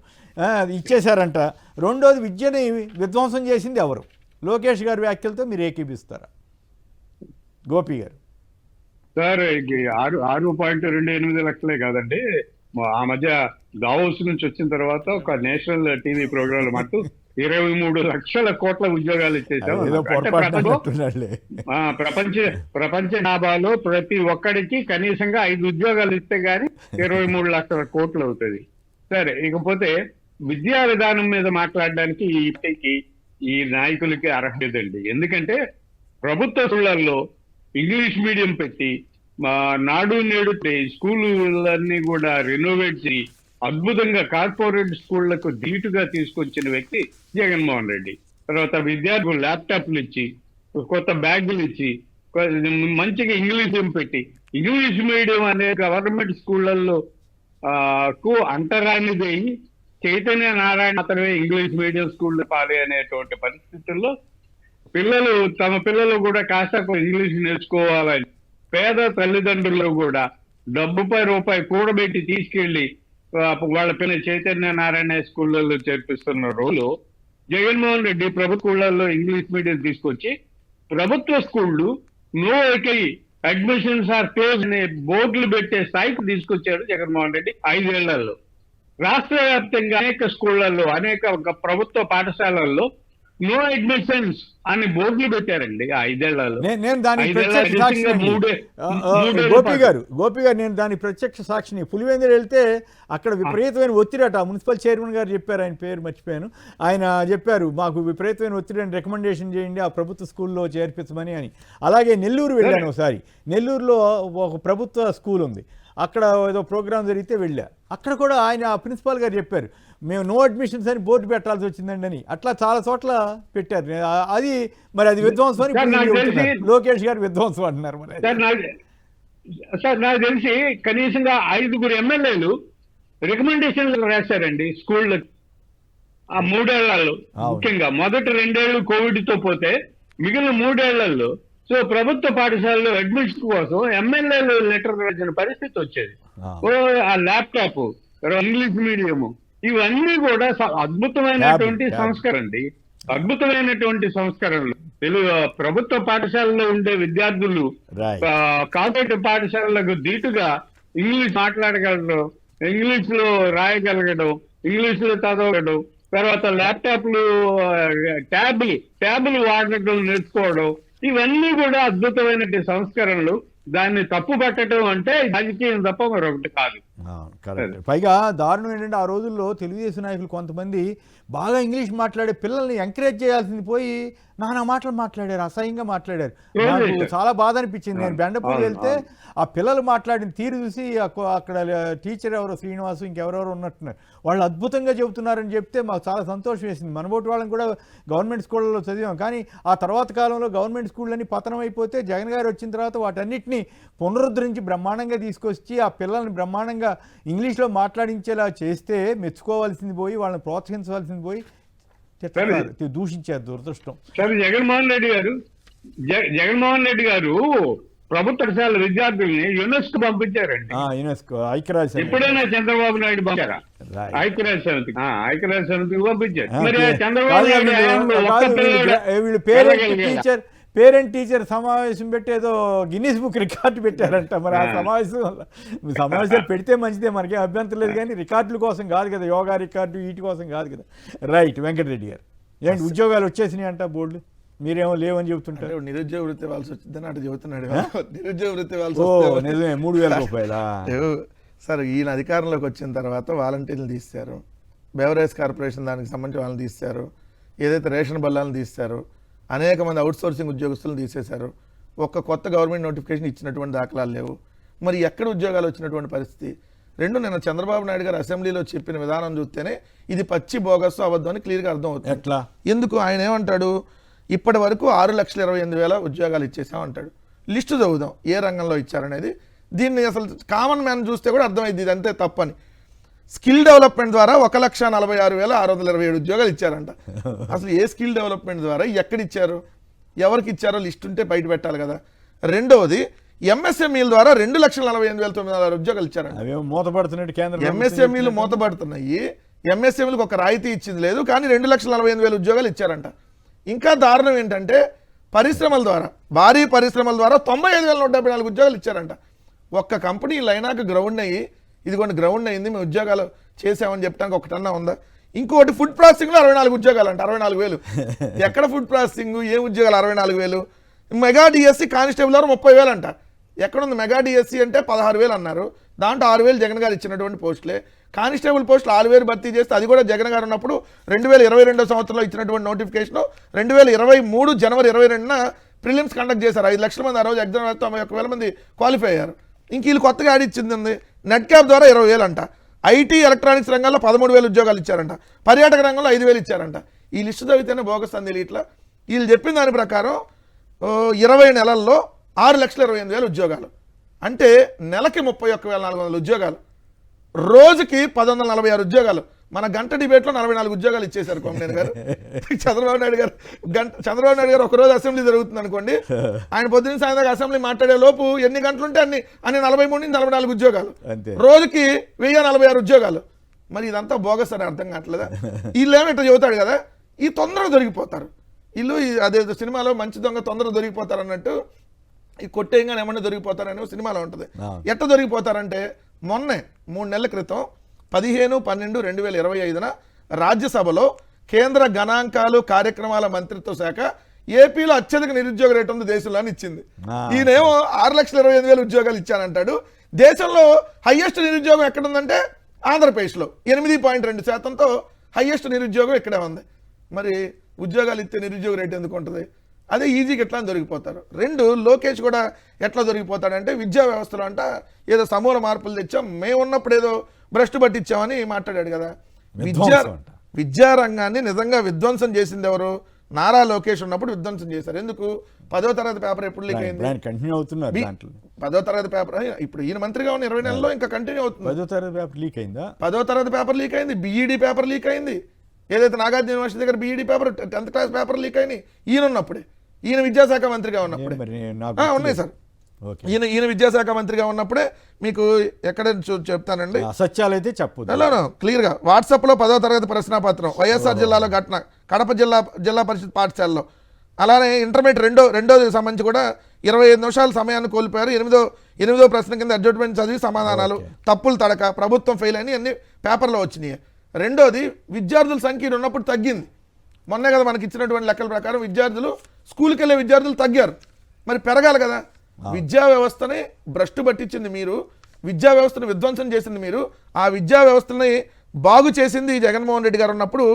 ఇచ్చేశారంట. రెండోది, విద్యని విధ్వంసం చేసింది ఎవరు? లోకేష్ గారి వ్యాఖ్యలతో మీరు ఏకీపిస్తారా గోపి గారు? సార్ 6.28 లక్షలే కాదండి, ఆ మధ్య దావోస్ నుంచి వచ్చిన తర్వాత ఒక నేషనల్ టీవీ ప్రోగ్రామ్ మట్టు 23 లక్షల కోట్ల ఉద్యోగాలు ఇచ్చేసాం. ప్రపంచ జనాభాలో ప్రతి ఒక్కడికి కనీసంగా 5 ఉద్యోగాలు ఇస్తే గానీ 23 లక్షల కోట్లు అవుతుంది. సరే, ఇకపోతే విద్యా విధానం మీద మాట్లాడడానికి ఇప్పటికి ఈ నాయకులకి అర్హత లేదండి. ఎందుకంటే ప్రభుత్వ స్కూళ్ళల్లో ఇంగ్లీష్ మీడియం పెట్టి మా నాడు నేడు స్కూళ్ళన్నీ కూడా రెనోవేట్ చేసి అద్భుతంగా కార్పొరేట్ స్కూళ్లకు ధీటుగా తీసుకొచ్చిన వ్యక్తి జగన్మోహన్ రెడ్డి. తర్వాత విద్యార్థులు ల్యాప్టాప్లు ఇచ్చి, కొత్త బ్యాగులు ఇచ్చి, మంచిగా ఇంగ్లీష్ పెట్టి, ఇంగ్లీష్ మీడియం అనే గవర్నమెంట్ స్కూళ్ళల్లో అంటరానిది చైతన్య నారాయణ మాత్రమే ఇంగ్లీష్ మీడియం స్కూల్ పాలి అనేటువంటి పరిస్థితుల్లో పిల్లలు తమ పిల్లలు కూడా కాస్త ఇంగ్లీష్ నేర్చుకోవాలని పేద తల్లిదండ్రులు కూడా డబ్బుపై రూపాయి కూడబెట్టి తీసుకెళ్లి వాళ్ళ పిల్లలు చైతన్య నారాయణ స్కూళ్ళల్లో చేర్పిస్తున్న రోజు జగన్మోహన్ రెడ్డి ప్రభుత్వ స్కూళ్ళల్లో ఇంగ్లీష్ మీడియం తీసుకొచ్చి ప్రభుత్వ స్కూళ్ళు నో ఏకై అడ్మిషన్స్ ఆర్ క్లోజ్ అనే బోర్డులు పెట్టే స్థాయికి తీసుకొచ్చారు జగన్మోహన్ రెడ్డి 5 ఏళ్లలో. రాష్ట్ర వ్యాప్తంగా అనేక స్కూళ్లలో, అనేక ప్రభుత్వ పాఠశాలల్లో నో అడ్మిషన్స్ అని బోర్డులు పెట్టారండి 5 ఏళ్లలో. నేను దానికి ప్రత్యక్ష సాక్షిని గోపి గారు నేను దానికి ప్రత్యక్ష సాక్షిని. పులివెందులు వెళ్తే అక్కడ విపరీతమైన ఒత్తిడట. మున్సిపల్ చైర్మన్ గారు చెప్పారు, ఆయన పేరు మర్చిపోయాను, ఆయన చెప్పారు మాకు విపరీతమైన ఒత్తిడి అని రికమెండేషన్ చేయండి ఆ ప్రభుత్వ స్కూల్లో చేర్పించమని అని. అలాగే నెల్లూరు వెళ్ళాను ఒకసారి. నెల్లూరులో ఒక ప్రభుత్వ స్కూల్ ఉంది, అక్కడ ఏదో ప్రోగ్రామ్ జరిగితే వెళ్ళా. అక్కడ కూడా ఆయన ప్రిన్సిపాల్ గారు చెప్పారు మేము నో అడ్మిషన్స్ అని బోర్డు పెట్టాల్సి వచ్చిందండి అని. అట్లా చాలా చోట్ల పెట్టారు. అది మరి అది విధ్వంసం అని లోకేష్ గారు విధ్వంసం అంటున్నారు. మరి సార్ నాకు తెలిసి కనీసంగా 5 ఎమ్మెల్యేలు రికమెండేషన్లు రాశారండి స్కూళ్ళకి ఆ 3 ఏళ్లలో. ముఖ్యంగా మొదటి 2 ఏళ్లు కోవిడ్ తో పోతే మిగిలిన 3 ఏళ్లలో ప్రభుత్వ పాఠశాలలో అడ్మిషన్ కోసం ఎమ్మెల్యేలు లెటర్ రాసిన పరిస్థితి వచ్చేది. ఆ ల్యాప్టాప్, ఇంగ్లీష్ మీడియం, ఇవన్నీ కూడా అద్భుతమైనటువంటి సంస్కరణ అండి. అద్భుతమైనటువంటి సంస్కరణలు. ప్రభుత్వ పాఠశాలలో ఉండే విద్యార్థులు కార్పొరేట్ పాఠశాలలకు ధీటుగా ఇంగ్లీష్ మాట్లాడగలరు, ఇంగ్లీష్ లో రాయగలగడం, ఇంగ్లీష్ లో చదవడం, తర్వాత ల్యాప్టాప్లు ట్యాబ్లు వాడటం నేర్చుకోవడం, ఇవన్నీ కూడా అద్భుతమైన సంస్కరణలు. దాన్ని తప్పు పట్టడం అంటే రాజకీయం తప్ప మరొకటి కాదు. కరెక్ట్. పైగా దారుణం ఏంటంటే ఆ రోజుల్లో తెలుగుదేశం నాయకులు కొంతమంది బాగా ఇంగ్లీష్ మాట్లాడే పిల్లల్ని ఎంకరేజ్ చేయాల్సింది పోయి నానా మాటలు మాట్లాడారు, అసహ్యంగా మాట్లాడారు. నాకు చాలా బాధ అనిపించింది. నేను బెండపూడి వెళ్తే ఆ పిల్లలు మాట్లాడిన తీరు చూసి అక్కడ టీచర్ ఎవరో శ్రీనివాసు ఇంకెవరెవరో ఉన్నట్టున్నారు, వాళ్ళు అద్భుతంగా చెబుతున్నారని చెప్తే మాకు చాలా సంతోషం వేసింది. మనబోటి వాళ్ళని కూడా గవర్నమెంట్ స్కూళ్ళలో చదివాం, కానీ ఆ తర్వాత కాలంలో గవర్నమెంట్ స్కూళ్ళని పతనం అయిపోతే జగన్ గారు వచ్చిన తర్వాత వాటన్నిటిని పునరుద్ధరించి బ్రహ్మాండంగా తీసుకొచ్చి ఆ పిల్లల్ని బ్రహ్మాండంగా ఇంగ్లీష్లో మాట్లాడించేలా చేస్తే మెచ్చుకోవాల్సింది పోయి వాళ్ళని ప్రోత్సహించవలసింది పోయి దూషించారు. దురదృష్టం. సరే, జగన్మోహన్ రెడ్డి గారు ప్రభుత్వ పాఠశాల విద్యార్థుల్ని యునెస్కో పంపించారండి. యునెస్కో ఐక్యరాజ్య ఎప్పుడైనా చంద్రబాబు నాయుడు పంపారా? ఐక్యరాజ్య సమితికి పంపించారు. మరి చంద్రబాబు నాయుడు పేరెంట్ టీచర్ సమావేశం పెట్టి ఏదో గిన్నీస్ బుక్ రికార్డు పెట్టారంట. మరి ఆ సమావేశాలు పెడితే మంచిదే, మనకేం అభ్యంతరం లేదు, కానీ రికార్డుల కోసం కాదు కదా, యోగా రికార్డు వీటి కోసం కాదు కదా. రైట్. వెంకటరెడ్డి గారు ఏంటి ఉద్యోగాలు వచ్చేసినాయి అంట బోర్డులు, మీరేమో లేవని చెబుతుంటారు. నిరుద్యోగ వృత్తి వాళ్ళసి వచ్చిందని అటు చెబుతున్నాడు. నిరుద్యోగ వృత్తి వాళ్ళ నిజమే 3,000 రూపాయలా? సార్, ఈయన అధికారంలోకి వచ్చిన తర్వాత వాలంటీర్లు తీశారు, బెవరేజ్ కార్పొరేషన్ దానికి సంబంధించి వాళ్ళని తీశారు, ఏదైతే రేషన్ బల్లాలను తీశారు, అనేక మంది అవుట్సోర్సింగ్ ఉద్యోగస్తులను తీసేశారు. ఒక్క కొత్త గవర్నమెంట్ నోటిఫికేషన్ ఇచ్చినటువంటి దాఖలాలు లేవు. మరి ఎక్కడ ఉద్యోగాలు వచ్చినటువంటి పరిస్థితి? నిన్న చంద్రబాబు నాయుడు గారు అసెంబ్లీలో చెప్పిన విధానం చూస్తేనే ఇది పచ్చి బోగస్సు అబద్ధం అని క్లియర్గా అర్థం అవుతుంది. ఎట్లా? ఎందుకు ఆయన ఏమంటాడు, ఇప్పటి వరకు 6,28,000 ఉద్యోగాలు ఇచ్చేసామంటాడు. లిస్టు చదువుదాం ఏ రంగంలో ఇచ్చారనేది. దీన్ని అసలు కామన్ మ్యాన్ చూస్తే కూడా అర్థమైంది ఇది అంతే తప్పని. స్కిల్ డెవలప్మెంట్ ద్వారా 1,46,627 ఉద్యోగాలు ఇచ్చారంట. అసలు ఏ స్కిల్ డెవలప్మెంట్ ద్వారా ఎక్కడ ఇచ్చారు, ఎవరికి ఇచ్చారో లిస్ట్ ఉంటే బయట పెట్టాలి కదా. రెండవది ఎంఎస్ఎంఈల ద్వారా 2,48,906 ఉద్యోగాలు ఇచ్చారంట. ఎంఎస్ఎంఈలు మూతపడుతున్నాయి. ఎంఎస్ఎంఈలకు ఒక రాయితీ ఇచ్చింది లేదు, కానీ 2,48,000 ఉద్యోగాలు ఇచ్చారంట. ఇంకా దారుణం ఏంటంటే పరిశ్రమల ద్వారా, భారీ పరిశ్రమల ద్వారా 95,174 ఉద్యోగాలు ఇచ్చారంట. ఒక్క కంపెనీలు అయినాక గ్రౌండ్ అయ్యి ఇదిగోండి గ్రౌండ్ అయింది మేము ఉద్యోగాలు చేసామని చెప్పడానికి ఒకటన్నా ఉందా? ఇంకోటి ఫుడ్ ప్రాసెసింగ్లో 64 ఉద్యోగాలు అంట. 64,000 ఎక్కడ ఫుడ్ ప్రాసెసింగ్, ఏ ఉద్యోగాలు? 64,000. మెగా డిఎస్సి కానిస్టేబుల్ 30,000 అంట. ఎక్కడుంది మెగా డిఎస్సి అంటే 16,000 అన్నారు, దాంట్లో 6,000 జగన్ గారు ఇచ్చినటువంటి పోస్టులే. కానిస్టేబుల్ పోస్టులు 6,000 భర్తీ చేస్తే అది కూడా జగన్ గారు ఉన్నప్పుడు 2022 సంవత్సరంలో ఇచ్చినటువంటి నోటిఫికేషన్ 2023 జనవరి 22న ప్రిలిమ్స్ కండక్ట్ చేశారు. 5 లక్షల మంది ఆ రోజు ఎగ్జామ్ రాస్తే 91,000 మంది క్వాలిఫై అయ్యారు. ఇంక వీళ్ళు కొత్తగా యాడ్ ఇచ్చింది ఉంది నెట్ క్యాప్ ద్వారా 20,000 అంట. ఐటీ ఎలక్ట్రానిక్స్ రంగంలో 13,000 ఉద్యోగాలు ఇచ్చారంట. పర్యాటక రంగంలో 5,000 ఇచ్చారంట. ఈ లిస్టు చదివితేనే బోగస్ అంది ఇట్లా. వీళ్ళు చెప్పిన దాని ప్రకారం 20 నెలల్లో 6,28,000 ఉద్యోగాలు అంటే నెలకి 31,400 ఉద్యోగాలు, రోజుకి 1,146 ఉద్యోగాలు. మన గంట డిబేట్లో 44 ఉద్యోగాలు ఇచ్చేశారు కోమనేని గారు. చంద్రబాబు నాయుడు గారు ఒకరోజు అసెంబ్లీ జరుగుతుంది అనుకోండి, ఆయన పొద్దున్న సాయంత్రం అసెంబ్లీ మాట్లాడే లోపు ఎన్ని గంటలుంటే అన్ని 43 నుంచి 44 ఉద్యోగాలు, రోజుకి 1,046 ఉద్యోగాలు. మరి ఇదంతా బోగస్ అని అర్థం కావట్లేదా? వీళ్ళేమో ఇట్లా చెబుతాడు కదా, ఈ తొందరగా దొరికిపోతారు వీళ్ళు. అదే సినిమాలో మంచి దొంగ తొందరగా దొరికిపోతారు అన్నట్టు ఈ కొట్టేయంగానే ఏమన్నా దొరికిపోతారని సినిమాలో ఉంటుంది. ఎట్లా దొరికిపోతారంటే మొన్నే 3 నెలల క్రితం 15/12/2025 రాజ్యసభలో కేంద్ర గణాంకాలు కార్యక్రమాల మంత్రిత్వ శాఖ ఏపీలో అత్యధిక నిరుద్యోగ రేటు ఉంది దేశంలో అని ఇచ్చింది. ఈయనేమో 6,25,000 ఉద్యోగాలు ఇచ్చానంటాడు. దేశంలో హైయెస్ట్ నిరుద్యోగం ఎక్కడుందంటే ఆంధ్రప్రదేశ్లో 8.2%తో హైయెస్ట్ నిరుద్యోగం ఇక్కడే ఉంది. మరి ఉద్యోగాలు ఇస్తే నిరుద్యోగ రేటు ఎందుకు ఉంటుంది? అదే ఈజీగా ఎట్లా దొరికిపోతారు. 2 లోకేష్ కూడా ఎట్లా దొరికిపోతాడంటే విద్యా వ్యవస్థలో అంట ఏదో సమూల మార్పులు తెచ్చాం, మేము ఉన్నప్పుడు ఏదో భ్రష్టు పట్టించామని మాట్లాడాడు కదా. విద్యారంగాన్ని నిజంగా విధ్వంసం చేసింది ఎవరు? నారా లోకేష్ ఉన్నప్పుడు విధ్వంసం చేశారు. ఎందుకు? 10వ తరగతి పేపర్ ఎప్పుడు లీక్ అయింది? 10వ తరగతి పేపర్ ఇప్పుడు ఈయన మంత్రిగా ఉన్న 20 నెలల్లో ఇంకా కంటిన్యూ అవుతుంది. 10వ తరగతి పేపర్ లీక్ అయిందా? 10వ తరగతి పేపర్ లీక్ అయింది, బీఈడీ పేపర్ లీక్ అయింది. ఏదైతే నాగార్జున యూనివర్సిటీ దగ్గర BEd paper 10th class paper leak అయినాయి ఈయన ఉన్నప్పుడే, ఈయన విద్యాశాఖ మంత్రిగా ఉన్నప్పుడే ఉన్నాయి సార్. ఈయన విద్యాశాఖ మంత్రిగా ఉన్నప్పుడే మీకు ఎక్కడ చెప్తానండి, అసత్యాలైతే చెప్పు క్లియర్గా. వాట్సాప్లో 10వ తరగతి ప్రశ్నాపత్రం వైఎస్ఆర్ జిల్లాలో ఘటన, కడప జిల్లా పరిషత్ పాఠశాలలో. అలానే ఇంటర్మీడియట్ రెండోది సంబంధించి కూడా 25 నిమిషాల సమయాన్ని కోల్పోయారు. ఎనిమిదో ప్రశ్న కింద అడ్వర్టైజ్మెంట్ చదివి సమాధానాలు తప్పులు తడక ప్రభుత్వం ఫెయిల్ అని అన్ని పేపర్లో వచ్చినాయి. రెండోది విద్యార్థుల సంఖ్య ఉన్నప్పుడు తగ్గింది. మొన్నే కదా మనకి ఇచ్చినటువంటి లెక్కల ప్రకారం విద్యార్థులు స్కూల్కి వెళ్ళే విద్యార్థులు తగ్గారు. మరి పెరగాలి కదా. విద్యా వ్యవస్థని భ్రష్టు పట్టించింది మీరు, విద్యా వ్యవస్థను విధ్వంసం చేసింది మీరు. ఆ విద్యా వ్యవస్థని బాగు చేసింది జగన్మోహన్ రెడ్డి గారు ఉన్నప్పుడు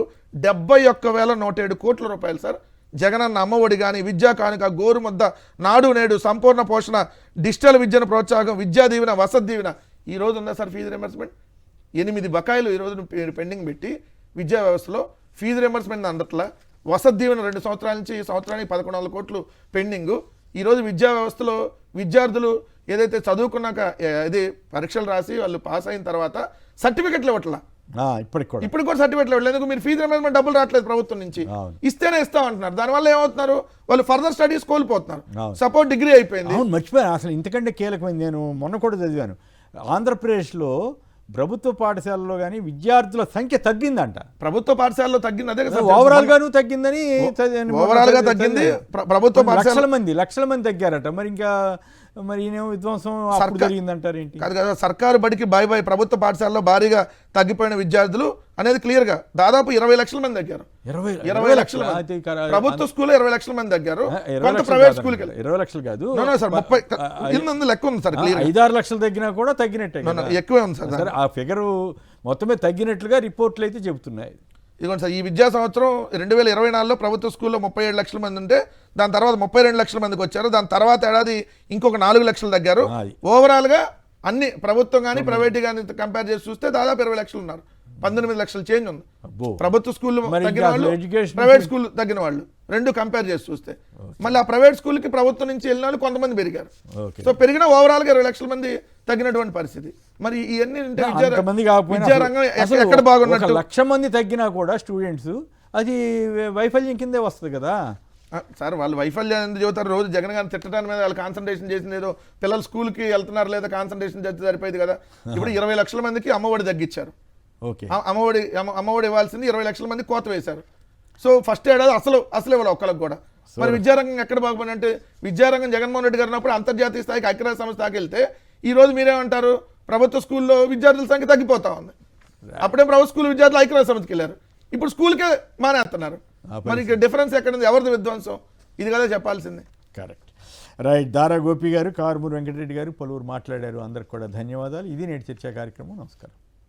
71,107 కోట్ల రూపాయలు సార్. జగనన్న అమ్మఒడి కానీ, విద్యా కానుక, గోరుముద్ద, నాడు నేడు, సంపూర్ణ పోషణ, డిజిటల్ విద్యను ప్రోత్సాహం, విద్యా దీవెన, వసతి దీవెన. ఈ రోజు ఉందా సార్ ఫీజు రియంబర్స్మెంట్? 8 బకాయిలు ఈరోజు పెండింగ్ పెట్టి విద్యా వ్యవస్థలో ఫీజు రియంబర్స్మెంట్ అందట్లా. వసతి దీవెన 2 సంవత్సరాల నుంచి ఈ సంవత్సరానికి 11,000 కోట్లు పెండింగు. ఈరోజు విద్యా వ్యవస్థలో విద్యార్థులు ఏదైతే చదువుకున్నాక ఇది పరీక్షలు రాసి వాళ్ళు పాస్ అయిన తర్వాత సర్టిఫికెట్లు ఇవ్వట్లా. ఇప్పుడు కూడా సర్టిఫికెట్లు ఇవ్వట్లేదు. ఎందుకు? మీరు ఫీజు రియంబర్స్మెంట్ డబ్బులు రావట్లేదు ప్రభుత్వం నుంచి, ఇస్తేనే ఇస్తామంటున్నారు. దానివల్ల ఏమవుతున్నారు? వాళ్ళు ఫర్దర్ స్టడీస్ కోల్పోతున్నారు. సపోర్ట్ డిగ్రీ అయిపోయింది. మర్చిపోయాను అసలు ఇంతకంటే కీలకమైంది. నేను మొన్న కూడా చదివాను, ఆంధ్రప్రదేశ్లో ప్రభుత్వ పాఠశాలలో కానీ విద్యార్థుల సంఖ్య తగ్గిందంట. ప్రభుత్వ పాఠశాలలో తగ్గింది, అదే ఓవరాల్ గాను తగ్గిందని, ఓవరాల్ గా తగ్గింది. ప్రభుత్వ లక్షల మంది తగ్గారట. మరి ఇంకా మరి ఈయనేమో విధ్వంసం జరిగిందంటారు ఏంటి? కాదు కదా, సర్కారు బడికి బాయ్ ప్రభుత్వ పాఠశాలలో భారీగా తగ్గిపోయిన విద్యార్థులు అనేది క్లియర్ గా దాదాపు 20 లక్షల మంది తగ్గారు. 20 లక్షల ప్రభుత్వ స్కూల్ 20 లక్షల మంది తగ్గారు. కొంత ప్రైవేట్ స్కూల్ 20 లక్షలు కాదు సార్, 30 లెక్క ఉంది సార్. 5-6 లక్షలు తగ్గినా కూడా తగ్గినట్టే, ఎక్కువే ఉంది సార్. ఆ ఫిగర్ మొత్తమే తగ్గినట్లుగా రిపోర్ట్లు అయితే చెబుతున్నాయి. ఇదిగోండి సార్, ఈ విద్యా సంవత్సరం 2024లో ప్రభుత్వ స్కూల్లో 37 లక్షల మంది ఉంటే దాని తర్వాత 32 లక్షల మందికి వచ్చారు. దాని తర్వాత ఏడాది ఇంకొక 4 లక్షలు తగ్గారు. ఓవరాల్ గా అన్ని ప్రభుత్వం కానీ ప్రైవేట్ కానీ కంపేర్ చేసి చూస్తే దాదాపు 20 లక్షలు ఉన్నారు. 19 లక్షలు చేంజ్ ఉంది. ప్రభుత్వ స్కూల్ తగ్గిన వాళ్ళు, ప్రైవేట్ స్కూల్ తగ్గిన వాళ్ళు రెండు కంపేర్ చేసి చూస్తే. మళ్ళీ ఆ ప్రైవేట్ స్కూల్కి ప్రభుత్వం నుంచి వెళ్ళిన వాళ్ళు కొంతమంది పెరిగారు. సో పెరిగిన ఓవరాల్ గా 20 లక్షల మంది తగ్గినటువంటి పరిస్థితి. మరి ఇవన్నీ విద్యారంగం ఎక్కడ బాగున్నట్టు 1,00,000 మంది తగ్గినా కూడా స్టూడెంట్స్ అది వైఫల్యం కిందే వస్తుంది కదా సార్. వాళ్ళు వైఫల్యం ఎందుకు చెబుతారు? రోజు జగన్ గారిని తిట్టడానికి మీద వాళ్ళు కాన్సన్ట్రేషన్ చేసింది ఏదో పిల్లలు స్కూల్కి వెళ్తున్నారు లేదా కాన్సన్ట్రేషన్ చేస్తే సరిపోయింది కదా. ఇప్పుడు 20 లక్షల మందికి అమ్మఒడి తగ్గించారు. అమ్మఒడి ఇవ్వాల్సింది 20 లక్షల మంది కోత వేశారు. సో ఫస్ట్ ఏడాది అసలు ఇవ్వాలి ఒక్కరికి కూడా. మరి విద్యారంగం ఎక్కడ బాగుపడి అంటే విద్యారంగం జగన్మోహన్ రెడ్డి గారు ఉన్నప్పుడు అంతర్జాతీయ స్థాయికి ఐక్యరాజ్య సంస్థకి వెళ్తే ఈ రోజు మీరేమంటారు? ప్రభుత్వ స్కూల్లో విద్యార్థుల సంఖ్య తగ్గిపోతా ఉంది. అప్పుడే ప్రభుత్వ స్కూల్ విద్యార్థులు ఐక్యరాజ్య సంస్థకి వెళ్ళారు, ఇప్పుడు స్కూల్కే మానేస్తున్నారు. మరి డిఫరెన్స్ ఎక్కడ ఉంది? ఎవరిది విధ్వంసం? ఇది కదా చెప్పాల్సింది. కరెక్ట్. రైట్. దారా గోపి గారు, కారుమూరి వెంకటరెడ్డి గారు పలువురు మాట్లాడారు. అందరికి కూడా ధన్యవాదాలు. ఇది నేటి చర్చా కార్యక్రమం. నమస్కారం.